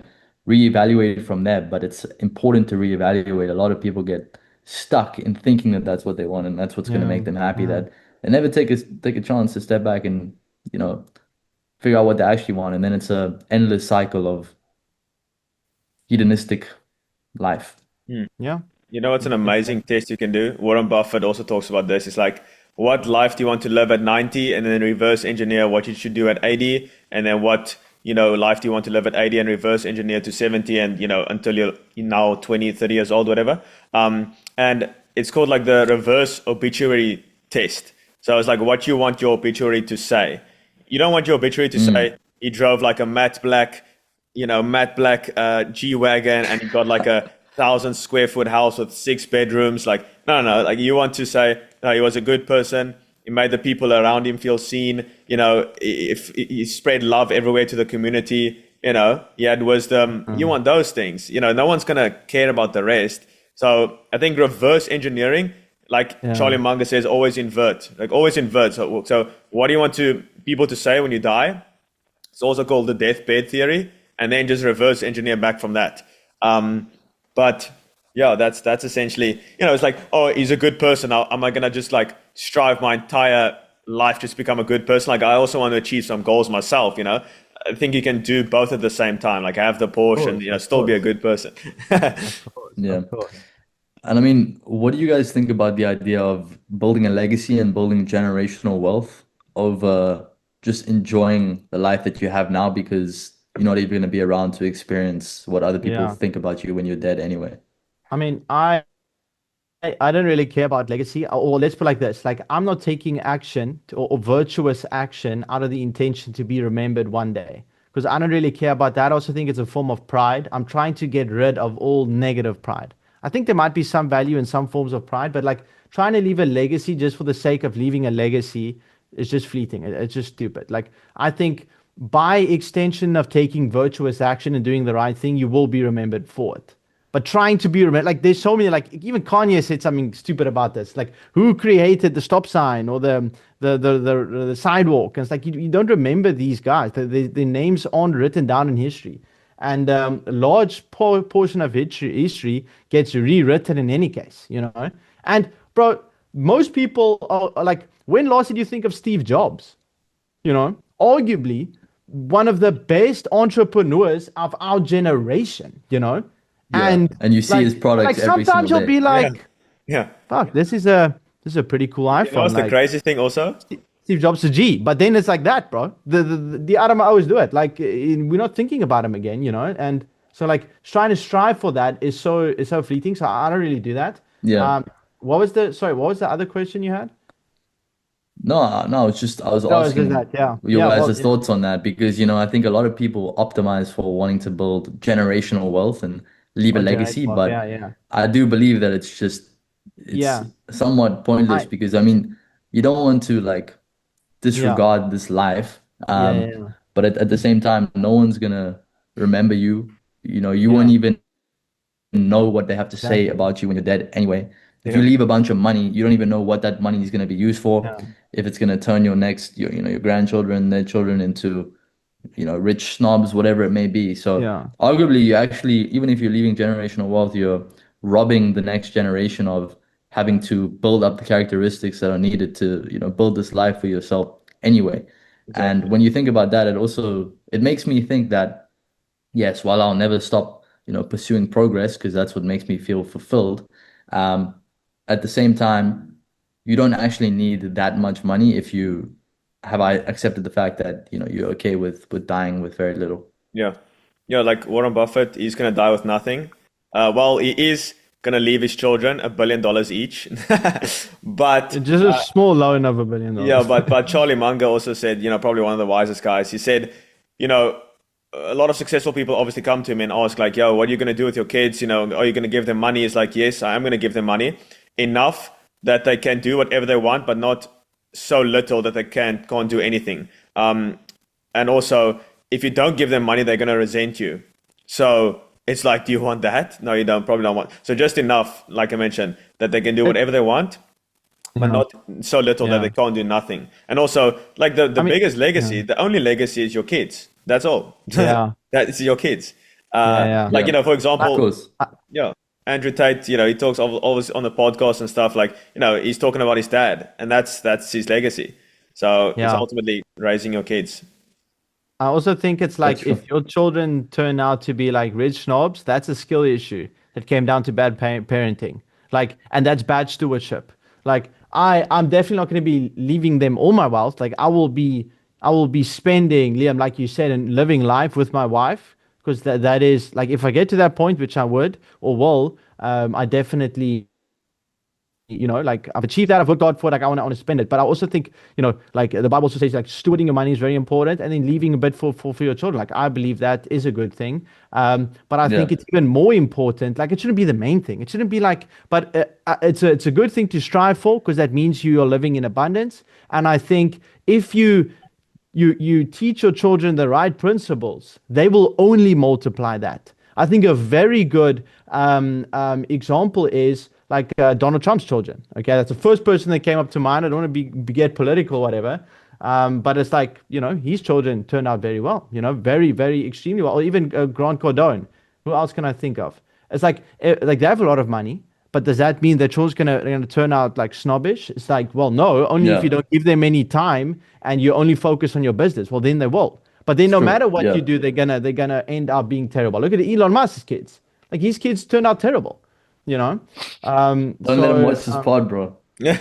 reevaluate it from there. But it's important to reevaluate. A lot of people get stuck in thinking that that's what they want and that's what's going to Yeah. make them happy, Yeah. that they never take a chance to step back and, you know, figure out what they actually want. And then it's a endless cycle of hedonistic life. Yeah. You know, it's an amazing test you can do. Warren Buffett also talks about this. It's like, what life do you want to live at 90, and then reverse engineer what you should do at 80, and then what, life do you want to live at 80 and reverse engineer to 70, and, until you're now 20, 30 years old, whatever. And it's called like the reverse obituary test. So it's like what you want your obituary to say. You don't want your obituary to say he drove like a matte black G-Wagon, and he got like a 1,000 square foot house with 6 bedrooms. Like, no. Like, you want to say, no, he was a good person. He made the people around him feel seen. If he spread love everywhere to the community, he had wisdom. You want those things. No one's going to care about the rest. So I think reverse engineering, like Charlie Munger says, always invert. Like, always invert. So what do you want people to say when you die? It's also called the deathbed theory. And then just reverse engineer back from that. But yeah, that's essentially, it's like, oh, he's a good person. Am I going to just like strive my entire life just to become a good person? Like, I also want to achieve some goals myself, I think you can do both at the same time, like have the Porsche and, still be a good person. Yeah. Of course. And I mean, what do you guys think about the idea of building a legacy and building generational wealth over just enjoying the life that you have now, because you're not even going to be around to experience what other people Yeah. think about you when you're dead anyway? I mean, I don't really care about legacy, or let's put it like this: like, I'm not taking action or virtuous action out of the intention to be remembered one day, because I don't really care about that. I also think it's a form of pride. I'm trying to get rid of all negative pride. I think there might be some value in some forms of pride, but like trying to leave a legacy just for the sake of leaving a legacy is just fleeting. It's just stupid. Like, I think by extension of taking virtuous action and doing the right thing, you will be remembered for it. But trying to be remembered, like, there's so many, like, even Kanye said something stupid about this, like, who created the stop sign or the sidewalk? And it's like, you don't remember these guys. Their names aren't written down in history. And a large portion of history gets rewritten in any case. And bro, most people are like, when last did you think of Steve Jobs? Arguably one of the best entrepreneurs of our generation. Yeah. And And you see like, his products every sometimes single you'll day. be like, Yeah. fuck, this is a pretty cool iPhone. What's the Like, craziest thing also? Steve Jobs is a G, but then it's like that, bro. The Adam always do it. Like, we're not thinking about him again. And so, like, trying to strive for that is so fleeting. So I don't really do that. Yeah. What was the other question you had? No, it's just I was No, it's just asking that. Yeah. your Yeah. guys' Well, thoughts on that, because I think a lot of people optimize for wanting to build generational wealth and leave a on legacy, generation. Yeah. but Yeah. I do believe that it's Yeah. somewhat pointless, I. because I mean, you don't want to like Yeah. disregard this life, Yeah. Yeah. but at the same time, no one's gonna remember you. You won't Yeah. even know what they have to say Exactly. about you when you're dead anyway. If you Yeah. leave a bunch of money, you don't even know what that money is going to be used for. Yeah. If it's going to turn your grandchildren, their children into, rich snobs, whatever it may be. So Yeah. arguably, you actually, even if you're leaving generational wealth, you're robbing the next generation of having to build up the characteristics that are needed to, build this life for yourself anyway. And Exactly. when you think about that, it makes me think that, yes, while I'll never stop, pursuing progress, because that's what makes me feel fulfilled. Um, at the same time, you don't actually need that much money if you have I accepted the fact that, you're okay with dying with very little. Yeah. Yeah, like Warren Buffett, he's gonna die with nothing. Well, he is gonna leave his children $1 billion each. But Just a small loan of $1 billion. yeah, but Charlie Munger also said, probably one of the wisest guys. He said, a lot of successful people obviously come to him and ask like, "Yo, what are you going to do with your kids? Are you going to give them money?" It's like, "Yes, I am going to give them money, enough that they can do whatever they want, but not so little that they can't do anything." And also, if you don't give them money, they're going to resent you. So it's like, do you want that? No, you don't. Probably don't want. So just enough, like I mentioned, that they can do whatever they want, but not so little that they can't do nothing. And also, like the biggest legacy, the only legacy is your kids. That's all. Yeah. That's your kids. Like, for Of example, course. Andrew Tate, he talks always on the podcast and stuff, like, he's talking about his dad, and that's his legacy. So it's ultimately raising your kids. I also think it's like if your children turn out to be like rich snobs, that's a skill issue that came down to bad parenting. Like, and that's bad stewardship. Like, I'm definitely not going to be leaving them all my wealth. Like, I will be spending, Liam, like you said, and living life with my wife, because that is like, if I get to that point, which I would or will, I definitely, like I've achieved that, I've worked hard for it, like I want to spend it. But I also think, like the Bible also says, like stewarding your money is very important, and then leaving a bit for your children. Like I believe that is a good thing. But I think it's even more important. Like it shouldn't be the main thing. It shouldn't be like, but it's a good thing to strive for, because that means you are living in abundance. And I think if you teach your children the right principles, they will only multiply that. I think a very good example is like Donald Trump's children. Okay, that's the first person that came up to mind. I don't want to get political or whatever, but it's like, his children turned out very well, very, very extremely well. Or even Grant Cardone. Who else can I think of? It's like they have a lot of money, but does that mean their children's gonna turn out like snobbish? It's like, well, no, only if you don't give them any time and you only focus on your business. Well, then they will. But then no matter what you do, they're gonna end up being terrible. Look at Elon Musk's kids. Like his kids turned out terrible. Don't let him watch this pod, bro. Yo,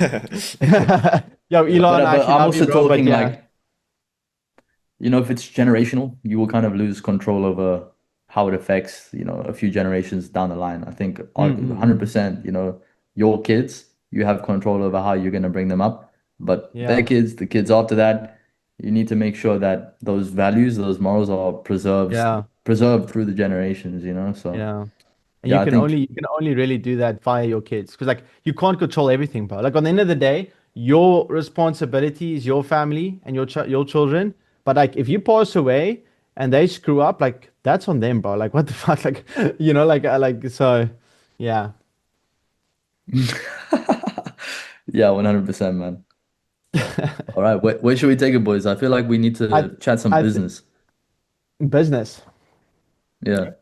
Elon, but I'm also bro, talking like, if it's generational, you will kind of lose control over how it affects, a few generations down the line. I think 100%, your kids, you have control over how you're going to bring them up. But their kids, the kids after that, you need to make sure that those values, those morals are preserved through the generations, So and you can only really do that via your kids, because like you can't control everything, bro. Like on the end of the day, your responsibility is your family and your children. But like if you pass away and they screw up, like that's on them, bro. Like what the fuck, like so, yeah. Yeah, 100%, man. All right, where should we take it, boys? I feel like we need to chat some business. Business. Yeah.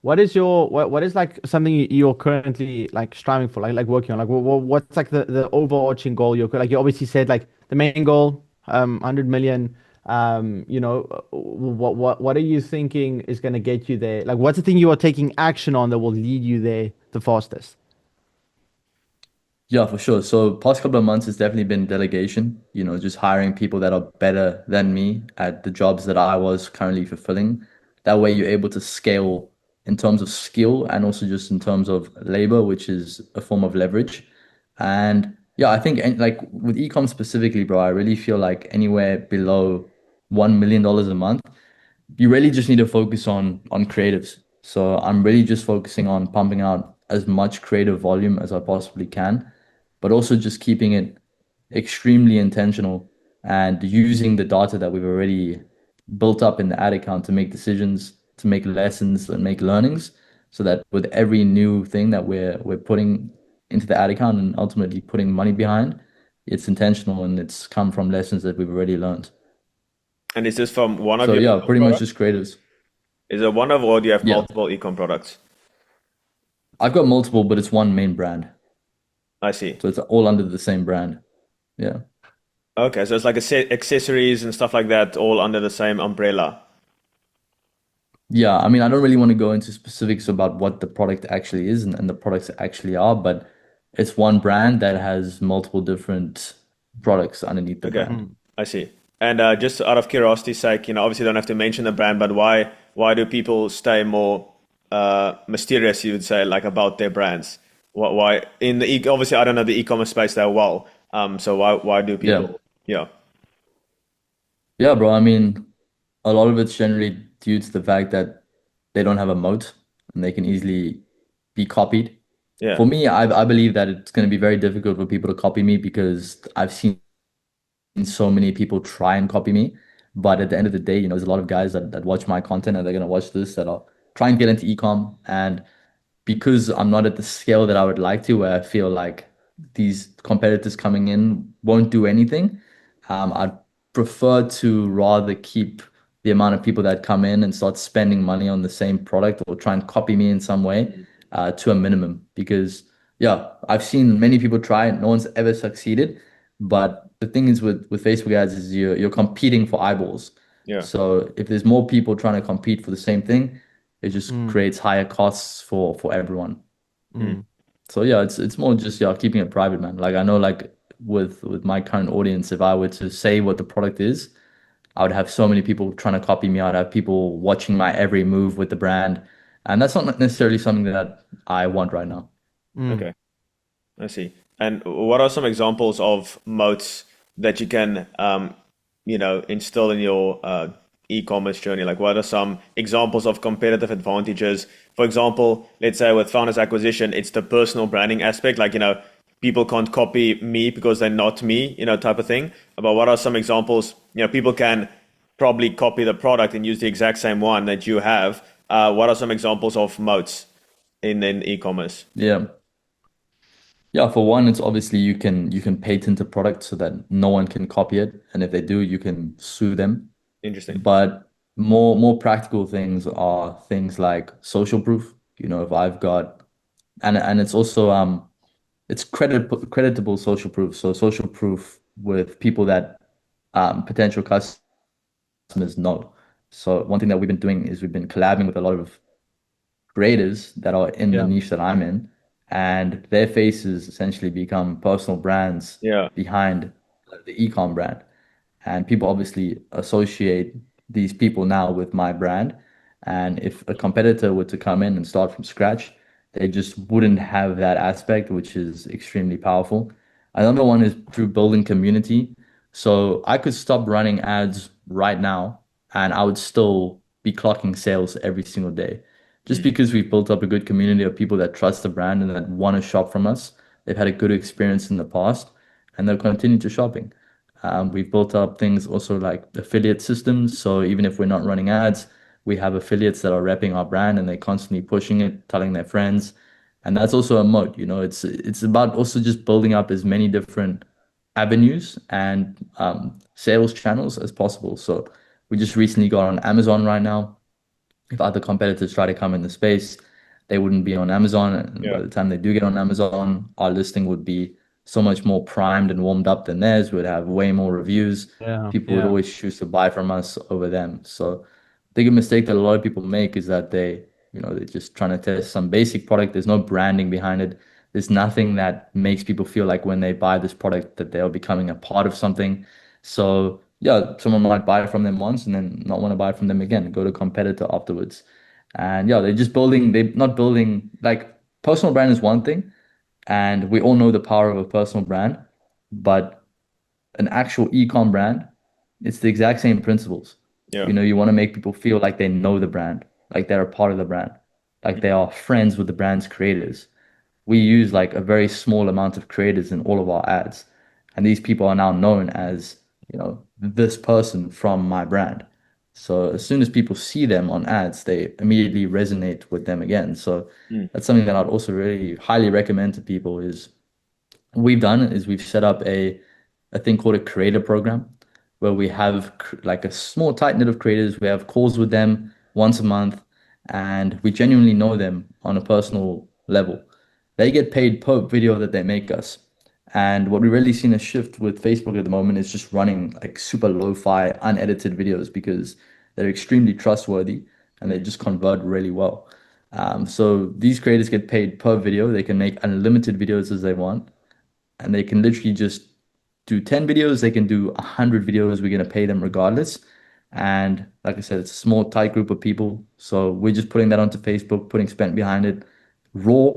What is like something you're currently like striving for, like working on? Like what's like the overarching goal? You obviously said like the main goal, 100 million. What are you thinking is going to get you there? Like what's the thing you are taking action on that will lead you there the fastest? Yeah, for sure. So past couple of months, it's definitely been delegation, just hiring people that are better than me at the jobs that I was currently fulfilling. That way you're able to scale in terms of skill and also just in terms of labor, which is a form of leverage. And yeah, I think like with ecom specifically, bro, I really feel like anywhere below $1 million a month, you really just need to focus on creatives. So I'm really just focusing on pumping out as much creative volume as I possibly can, but also just keeping it extremely intentional and using the data that we've already built up in the ad account to make decisions, to make lessons and make learnings, so that with every new thing that we're putting into the ad account and ultimately putting money behind, it's intentional and it's come from lessons that we've already learned. And is this from one of your pretty products? much just creatives. Is it one of, or do you have multiple ecom products? I've got multiple, but it's one main brand. I see. So it's all under the same brand. Yeah. Okay, so it's like accessories and stuff like that, all under the same umbrella. Yeah, I mean, I don't really want to go into specifics about what the product actually is and the products actually are, but it's one brand that has multiple different products underneath the brand. I see. And just out of curiosity's sake, obviously you don't have to mention the brand, but why do people stay more mysterious, you would say, like about their brands? Why in the obviously I don't know the e-commerce space that well. So why do Yeah. people? Yeah, Yeah, bro. I mean, a lot of it's generally due to the fact that they don't have a moat and they can easily be copied. yeah, For me, I believe that it's going to be very difficult for people to copy me because I've seen so many people try and copy me. But at the end of the day, there's a lot of guys that watch my content and they're going to watch this that are trying to get into ecom. And because I'm not at the scale that I would like to, where I feel like these competitors coming in won't do anything, I'd prefer to rather keep the amount of people that come in and start spending money on the same product or try and copy me in some way to a minimum. Because, yeah, I've seen many people try it, no one's ever succeeded. But the thing is with Facebook ads is you're competing for eyeballs. yeah. So if there's more people trying to compete for the same thing, it just Mm, creates higher costs for everyone. Mm. mm, So yeah, it's more just keeping it private, man. Like I know like with my current audience, if I were to say what the product is, I would have so many people trying to copy me. I'd have people watching my every move with the brand. And that's not necessarily something that I want right now. mm. Okay, I see. And what are some examples of moats that you can, instill in your e-commerce journey? Like, what are some examples of competitive advantages? For example, let's say with founders acquisition, it's the personal branding aspect. Like, people can't copy me because they're not me, type of thing. But what are some examples? People can probably copy the product and use the exact same one that you have. What are some examples of moats in e-commerce? Yeah. Yeah, for one, it's obviously you can patent a product so that no one can copy it. And if they do, you can sue them. Interesting. But more practical things are things like social proof. If I've got and it's also it's creditable social proof. So social proof with people that potential customers know. So one thing that we've been doing is we've been collabing with a lot of creators that are in the Yeah. niche that I'm in, and their faces essentially become personal brands Yeah. behind the ecom brand. And people obviously associate these people now with my brand. And if a competitor were to come in and start from scratch, they just wouldn't have that aspect, which is extremely powerful. Another one is through building community. So I could stop running ads right now and I would still be clocking sales every single day. Just Mm. because we've built up a good community of people that trust the brand and that want to shop from us. They've had a good experience in the past and they'll continue to shopping. We've built up things also like affiliate systems. So even if we're not running ads, we have affiliates that are repping our brand and they're constantly pushing it, telling their friends. And that's also a moat, it's about also just building up as many different avenues and sales channels as possible. So we just recently got on Amazon right now. If other competitors try to come in the space, they wouldn't be on Amazon. And by Yeah. the time they do get on Amazon, our listing would be so much more primed and warmed up than theirs. We'd have way more reviews. Yeah. People would Yeah. always choose to buy from us over them. So I think a mistake that a lot of people make is that they're just trying to test some basic product. There's no branding behind it. There's nothing that makes people feel like when they buy this product that they are becoming a part of something. So yeah, someone might buy from them once and then not want to buy from them again, go to a competitor afterwards. And yeah, they're not building like personal brand is one thing, and we all know the power of a personal brand, but an actual e-com brand, it's the exact same principles. Yeah. You want to make people feel like they know the brand, like they're a part of the brand, like they are friends with the brand's creators. We use like a very small amount of creators in all of our ads. And these people are now known as, this person from my brand. So as soon as people see them on ads, they immediately resonate with them again. So Mm. that's something that I'd also really highly recommend to people is we've done is we've set up a thing called a creator program where we have like a small tight knit of creators. We have calls with them once a month, and we genuinely know them on a personal level. They get paid per video that they make us. And what we really seen a shift with Facebook at the moment is just running like super lo-fi, unedited videos because they're extremely trustworthy and they Mm. just convert really well. So these creators get paid per video. They can make unlimited videos as they want and they can literally just do 10 videos, they can do 100 videos, we're going to pay them regardless. And like I said, it's a small, tight group of people. So we're just putting that onto Facebook, putting spent behind it, raw,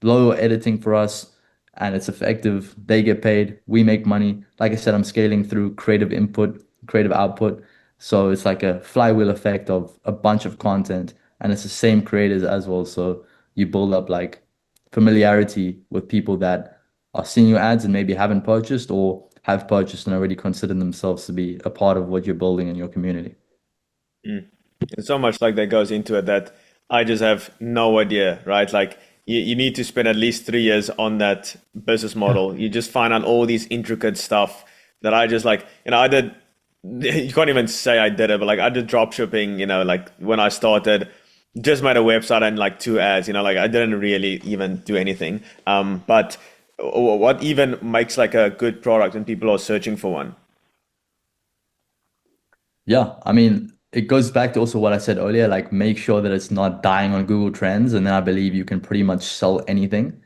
low editing for us, and it's effective. They get paid, we make money. Like I said, I'm scaling through creative input, creative output. So it's like a flywheel effect of a bunch of content, and it's the same creators as well. So you build up like familiarity with people that are seeing your ads and maybe haven't purchased or have purchased and already consider themselves to be a part of what you're building in your community. Mm. And so much like that goes into it that I just have no idea, right? Like you need to spend at least 3 years on that business model. You just find out all these intricate stuff that I just like, I did, you can't even say I did it, but like I did drop shipping, like when I started, just made a website and like 2 ads, like I didn't really even do anything. But what even makes like a good product when people are searching for one? Yeah, I mean, it goes back to also what I said earlier, like make sure that it's not dying on Google Trends, and then I believe you can pretty much sell anything.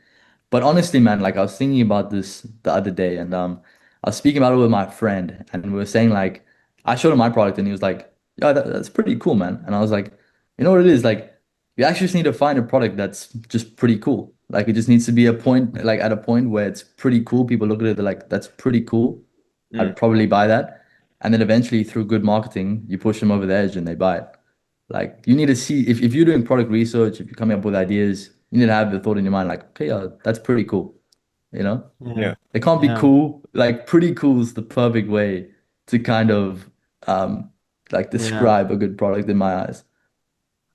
But honestly, man, like I was thinking about this the other day, and I was speaking about it with my friend, and we were saying like I showed him my product, and he was like, "Yeah, that's pretty cool, man." And I was like, "You know what it is? Like, you actually just need to find a product that's just pretty cool. Like, it just needs to be a point, like at a point where it's pretty cool. People look at it, they're like, that's pretty cool. Mm. I'd probably buy that." And then eventually, through good marketing, you push them over the edge, and they buy it. Like you need to see if you're doing product research, if you're coming up with ideas, you need to have the thought in your mind, like, okay, yeah, that's pretty cool. You know? Yeah. Yeah. It can't be Yeah. cool. Like pretty cool is the perfect way to kind of um like Yeah. describe a good product in my eyes.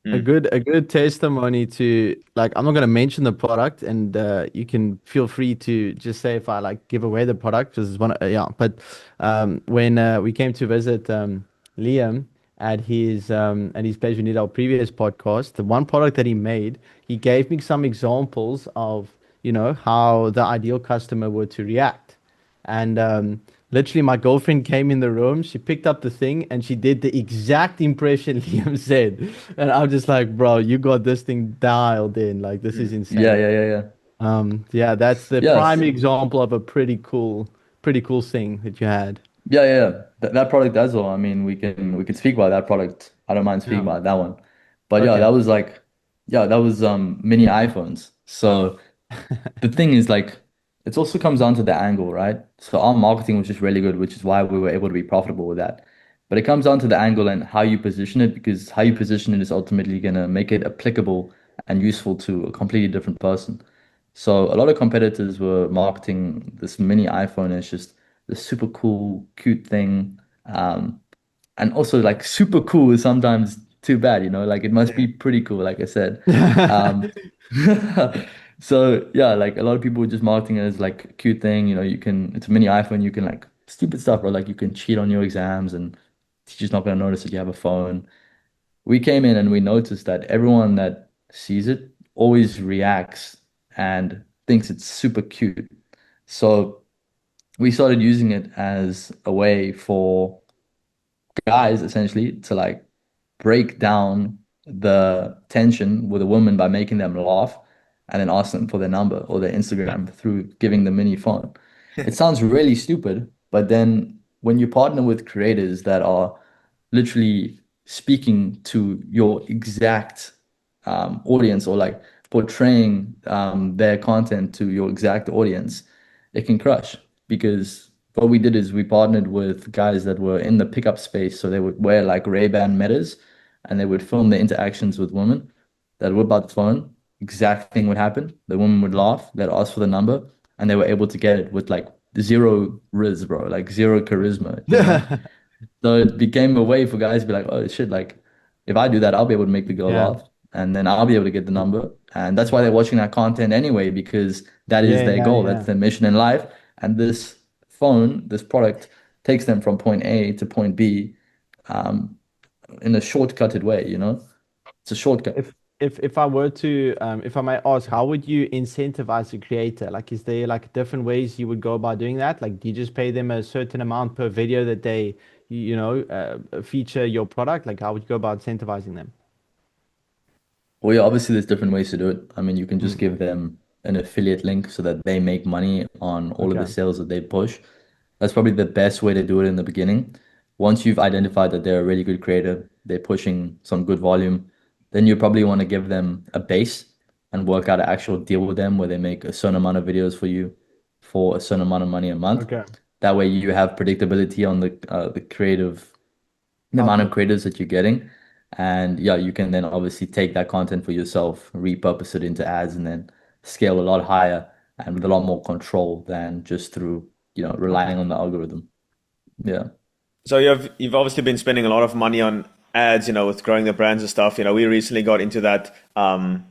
Mm. A good testimony to, like, I'm not going to mention the product, and you can feel free to just say if I like give away the product, because it's one yeah. But when we came to visit Liam at his place, we did our previous podcast, the one product that he made, he gave me some examples of, how the ideal customer were to react. And literally, my girlfriend came in the room. She picked up the thing and she did the exact impression Liam said. And I'm just like, bro, you got this thing dialed in. Like, this is Mm. Yeah, insane. yeah, yeah, yeah. Yeah, that's the prime Yes. example of a pretty cool thing that you had. Yeah, yeah, yeah. That product as well. I mean, we can speak about that product. I don't mind speaking Yeah. about that one. But yeah, Okay. that was like yeah, that was mini iPhones. So the thing is like it also comes down to the angle, right? So our marketing was just really good, which is why we were able to be profitable with that. But it comes down to the angle and how you position it, because how you position it is ultimately gonna make it applicable and useful to a completely different person. So a lot of competitors were marketing this mini iPhone as just this super cool, cute thing. Um, and also like super cool is sometimes too bad, like it must be pretty cool, like I said. Um, so yeah, like a lot of people were just marketing it as like a cute thing, it's a mini iPhone, you can like stupid stuff, or like you can cheat on your exams and teacher's not gonna notice that you have a phone. We came in and we noticed that everyone that sees it always reacts and thinks it's super cute. So we started using it as a way for guys essentially to like break down the tension with a woman by making them laugh and then ask them for their number or their Instagram through giving them mini phone. It sounds really stupid, but then when you partner with creators that are literally speaking to your exact audience, or like portraying their content to your exact audience, it can crush. Because what we did is we partnered with guys that were in the pickup space, so they would wear like Ray-Ban Metas, and they would film the interactions with women that whip out the phone. Exact thing would happen. The woman would laugh, they'd ask for the number, and they were able to get it with like zero riz, bro, like zero charisma. So it became a way for guys to be like, oh shit, like if I do that, I'll be able to make the girl Yeah. laugh, and then I'll be able to get the number. And that's why they're watching that content anyway, because that is Yeah, their yeah, goal. That's yeah. their mission in life. And this phone, this product takes them from point A to point B, um, in a shortcutted way. It's a shortcut. If I were to if I might ask, how would you incentivize a creator? Like, is there like different ways you would go about doing that? Like, do you just pay them a certain amount per video that they, feature your product? Like, how would you go about incentivizing them? Well, yeah, obviously there's different ways to do it. I mean, you can just Mm, give them an affiliate link so that they make money on all of the okay. sales that they push. That's probably the best way to do it in the beginning. once you've identified that they're a really good creator, they're pushing some good volume, then you probably want to give them a base and work out an actual deal with them where they make a certain amount of videos for you for a certain amount of money a month. Okay. That way you have predictability on the amount of Output. creators that you're getting. And yeah, you can then obviously take that content for yourself, repurpose it into ads, and then scale a lot higher and with a lot more control than just through, relying on the algorithm. Yeah. So you've obviously been spending a lot of money on ads, with growing the brands and stuff. We recently got into that.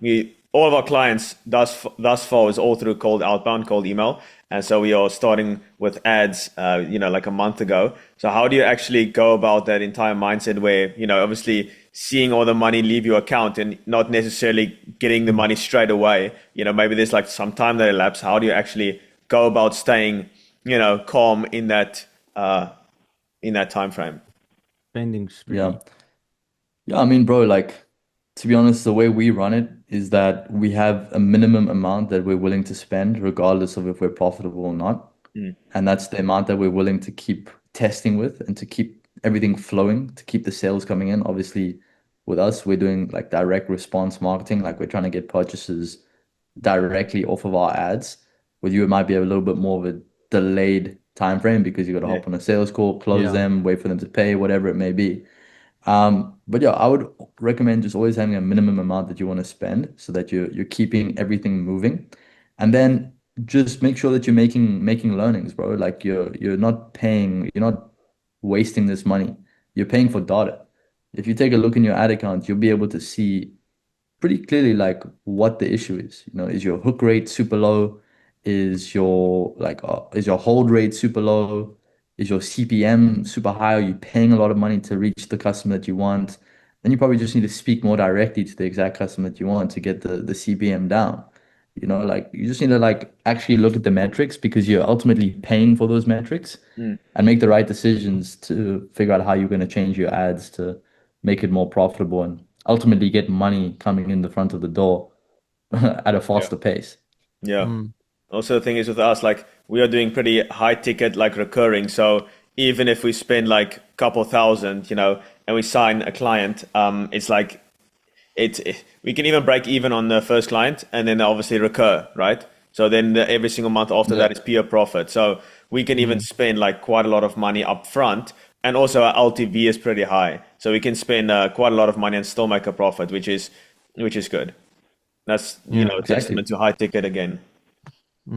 We all of our clients thus far is all through cold outbound, cold email, and so we are starting with ads, like a month ago. So how do you actually go about that entire mindset where, obviously seeing all the money leave your account and not necessarily getting the money straight away? Maybe there's like some time that elapses. How do you actually go about staying, calm in that time frame? Spending spree. Yeah. Yeah, I mean, bro, like, to be honest, the way we run it is that we have a minimum amount that we're willing to spend, regardless of if we're profitable or not. Mm. And that's the amount that we're willing to keep testing with and to keep everything flowing, to keep the sales coming in. Obviously, with us, we're doing like direct response marketing, like we're trying to get purchases directly off of our ads. With you, it might be a little bit more of a delayed time frame because you got to Yeah. hop on a sales call, close Yeah. them, wait for them to pay, whatever it may be. But yeah, I would recommend just always having a minimum amount that you want to spend so that you're keeping everything moving. And then just make sure that you're making learnings, bro. Like you're not wasting this money. You're paying for data. If you take a look in your ad account, you'll be able to see pretty clearly like what the issue is. Is your hook rate super low? Is your hold rate super low? Is your CPM super high? Are you paying a lot of money to reach the customer that you want? Then you probably just need to speak more directly to the exact customer that you want to get the CPM down. Like you just need to like actually look at the metrics because you're ultimately paying for those metrics Mm. and make the right decisions to figure out how you're going to change your ads to make it more profitable and ultimately get money coming in the front of the door at a Yeah. faster pace. Yeah. Mm. Also, the thing is with us, like we are doing pretty high ticket, like recurring. So even if we spend like a couple thousand, and we sign a client, it's like we can even break even on the first client and then obviously recur, right? So then every single month after Yeah. that is pure profit. So we can even spend like quite a lot of money up front. And also our LTV is pretty high. So we can spend quite a lot of money and still make a profit, which is good. That's, Yeah. a Exactly. testament to high ticket again.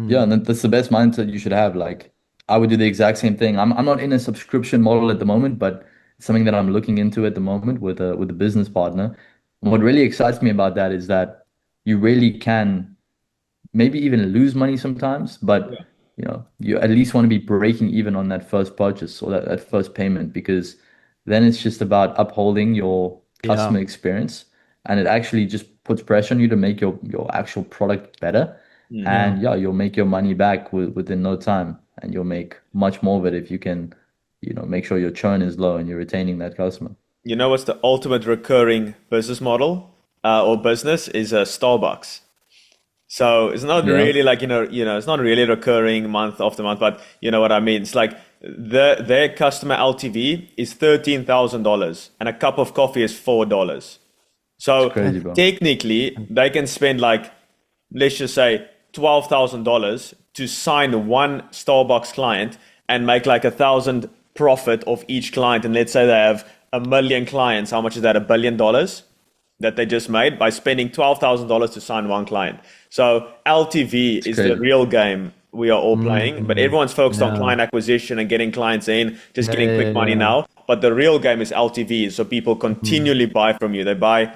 Yeah, and that's the best mindset you should have. Like, I would do the exact same thing. I'm not in a subscription model at the moment, but it's something that I'm looking into at the moment with a business partner. And what really excites me about that is that you really can maybe even lose money sometimes, but Yeah. you at least want to be breaking even on that first purchase or that first payment because then it's just about upholding your Yeah. customer experience and it actually just puts pressure on you to make your actual product better. Mm. Yeah. And yeah, you'll make your money back within no time and you'll make much more of it if you can, make sure your churn is low and you're retaining that customer. You know what's the ultimate recurring business model or business is a Starbucks. So it's not Yeah, really like it's not really recurring month after month, but you know what I mean. It's like their customer LTV is $13,000 and a cup of coffee is $4. it's So crazy, bro. technically, they can spend like let's just say $12,000 to sign one Starbucks client and make like 1,000 profit of each client. And let's say they have 1 million clients. How much is that? $1 billion that they just made by spending $12,000 to sign one client. So LTV It's is the crazy. real game we are all playing, but everyone's focused on Yeah. client acquisition and getting clients in, just Yeah. getting Yeah. quick money Yeah. now. But the real game is LTV. So people continually buy from you. They buy,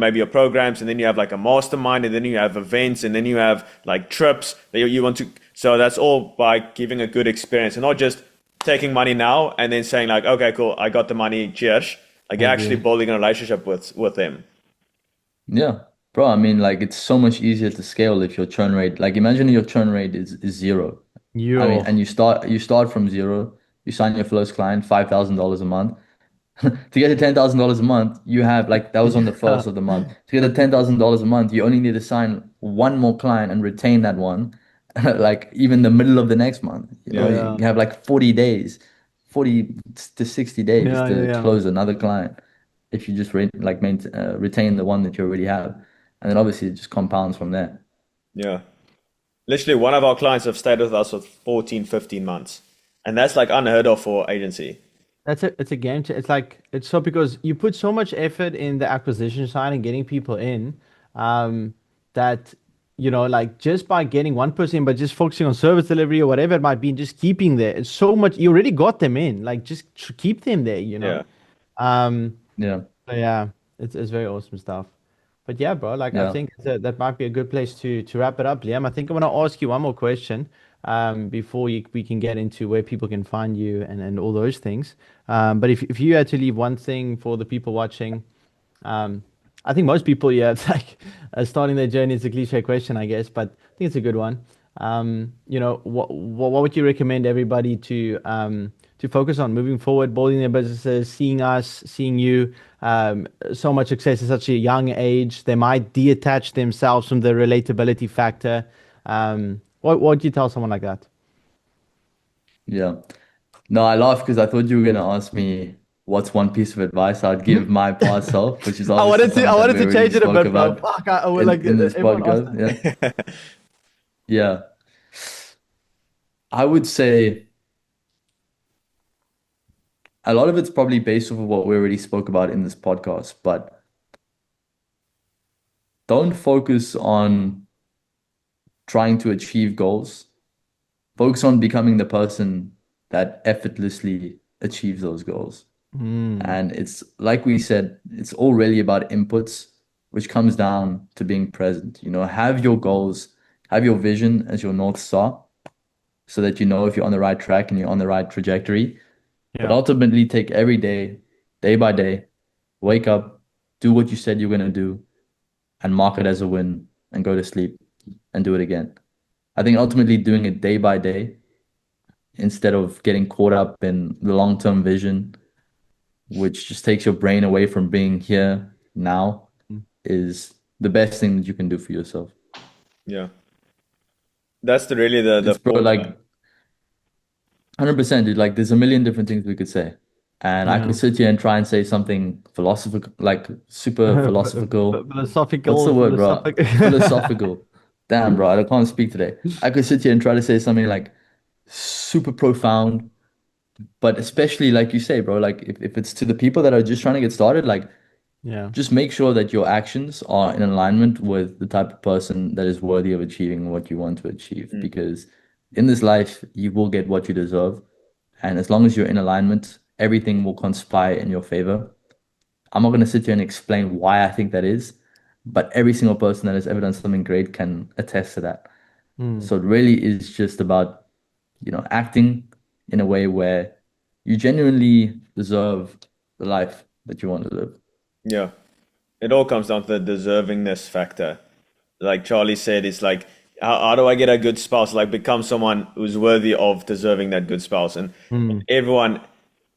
maybe your programs, and then you have like a mastermind, and then you have events, and then you have like trips that you want to. So that's all by giving a good experience and not just taking money now and then saying like, okay, cool, I got the money, cheers. Like I you're actually agree. building a relationship with them. Yeah, bro. I mean, like it's so much easier to scale if your churn rate, like imagine your churn rate is zero. I mean, You. and you start from zero. You sign your first client, $5,000 a month. To get to $10,000 a month, you have like that was on the Yeah. first of the month. To get to $10,000 a month, you only need to sign one more client and retain that one, like even the middle of the next month. Yeah. You Yeah. have like 40 days 40 to 60 days Yeah, yeah, to yeah. close another client if you just retain the one that you already have. And then obviously it just compounds from there. Yeah. Literally, one of our clients have stayed with us for 14, 15 months. And that's like unheard of for agency. It's a game changer. It's like it's so because you put so much effort in the acquisition side and getting people in, that like just by getting one person, but just focusing on service delivery or whatever it might be, and just keeping there. It's so much. You already got them in. Like just keep them there. Yeah. Um, Yeah. so yeah, it's very awesome stuff. But yeah, bro, like I Yeah. think that might be a good place to wrap it up, Liam. I think I want to ask you one more question before we can get into where people can find you and all those things. But if you had to leave one thing for the people watching, um, I think most people, yeah, it's like starting their journey is a cliche question, I guess, but I think it's a good one. What would you recommend everybody to focus on moving forward, building their businesses, seeing us, seeing you, so much success at such a young age? They might detach themselves from the relatability factor. What would you tell someone like that? Yeah. No, I laugh because I thought you were gonna ask me what's one piece of advice I'd give my past self, which is I obviously wanted to I something that wanted we to already change it a spoke bit, bro. about Fuck, I would like in this everyone asked podcast. that. Yeah. Yeah. I would say a lot of it's probably based off of what we already spoke about in this podcast, but don't focus on trying to achieve goals. Focus on becoming the person that effortlessly achieves those goals. Mm, And it's like we said, it's all really about inputs, which comes down to being present. Have your goals, have your vision as your North Star so that you know if you're on the right track and you're on the right trajectory. But yeah. ultimately, take every day, day by day, wake up, do what you said you're going to do, and mark it as a win and go to sleep and do it again. I think ultimately doing it day by day instead of getting caught up in the long-term vision, which just takes your brain away from being here now, is the best thing that you can do for yourself. Yeah. That's really the It's bro, like formula. 100%, dude. Like there's a million different things we could say. And I could Yeah. sit here and try and say something philosophical, like super philosophical. What's Philosophical, the word, bro? philosophical. Philosophical. Damn, bro, I can't speak today. I could sit here and try to say something like super profound, but especially like you say, bro, like if it's to the people that are just trying to get started, like Yeah. just make sure that your actions are in alignment with the type of person that is worthy of achieving what you want to achieve. Mm. Because in this life, you will get what you deserve. And as long as you're in alignment, everything will conspire in your favor. I'm not going to sit here and explain why I think that is, but every single person that has ever done something great can attest to that. Mm. So it really is just about, acting in a way where you genuinely deserve the life that you want to live. Yeah. It all comes down to the deservingness factor. Like Charlie said, it's like, how do I get a good spouse? Like, become someone who's worthy of deserving that good spouse. And Mm. everyone,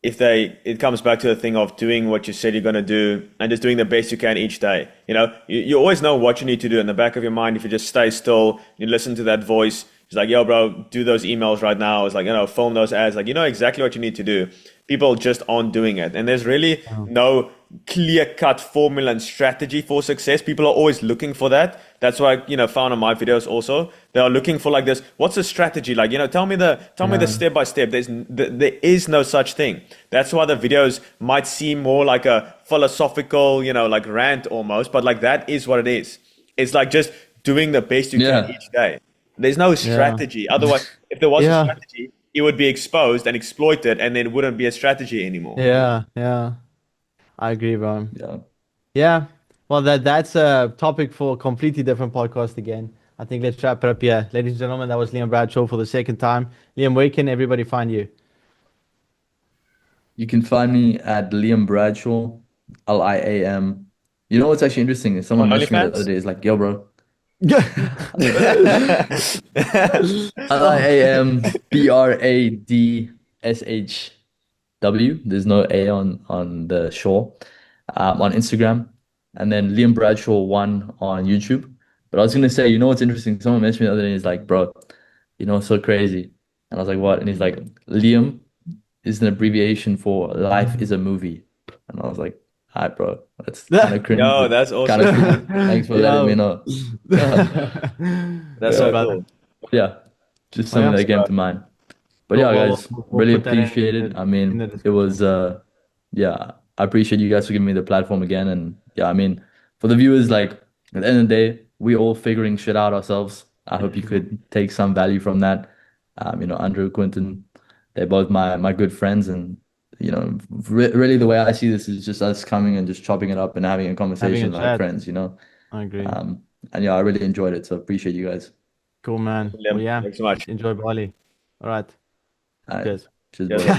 it comes back to the thing of doing what you said you're going to do and just doing the best you can each day. You always know what you need to do in the back of your mind. If you just stay still, you listen to that voice. It's like, yo, bro, do those emails right now. It's like, film those ads. Like, you know exactly what you need to do. People just aren't doing it. And there's really no clear-cut formula and strategy for success. People are always looking for that. That's why found on my videos also. They are looking for like this. What's the strategy? Like, tell me the step by step. There is no such thing. That's why the videos might seem more like a philosophical, like rant almost, but like that is what it is. It's like just doing the best you can Yeah. each day. There's no Yeah. strategy. Otherwise, if there was a Yeah. strategy, it would be exposed and exploited, and then it wouldn't be a strategy anymore. Yeah. Yeah. I agree, bro. Yeah. Yeah. Well, that's a topic for a completely different podcast again. I think let's wrap it up here. Ladies and gentlemen, that was Liam Bradshaw for the second time. Liam, where can everybody find you? You can find me at Liam Bradshaw, Liam. You know what's actually interesting is On someone messaged me the other OnlyFans? day. It's like, yo, bro, LiamBradshw. There's no A on the shore. On Instagram, and then Liam Bradshaw 1 on YouTube. But I was gonna say, what's interesting? Someone messaged me the other day. He's like, bro, so crazy. And I was like, what? And he's like, Liam is an abbreviation for life is a movie. And I was like, hi, bro. That's kind of cringe, Yo, but that's kind of awesome. cool. Thanks for letting me Yo. know. Yeah, That's Yeah, so but cool. yeah, just oh, something yeah, that came to mind. But cool. yeah, Well, guys, we'll really put that appreciate it. I in the mean, it was description. yeah, I appreciate you guys for giving me the platform again. And yeah, I mean, for the viewers, like at the end of the day, we all figuring shit out ourselves. I hope you could take some value from that. Andrew, Quinton, they're both my good friends, and really the way I see this is just us coming and just chopping it up and having a Having a conversation like chat. friends. I agree. And yeah, I really enjoyed it. So appreciate you guys. Cool, man. Well, Liam, yeah. thanks so much. Enjoy Bali. All right. All right, Cheers. cheers, Cheers, boys. man.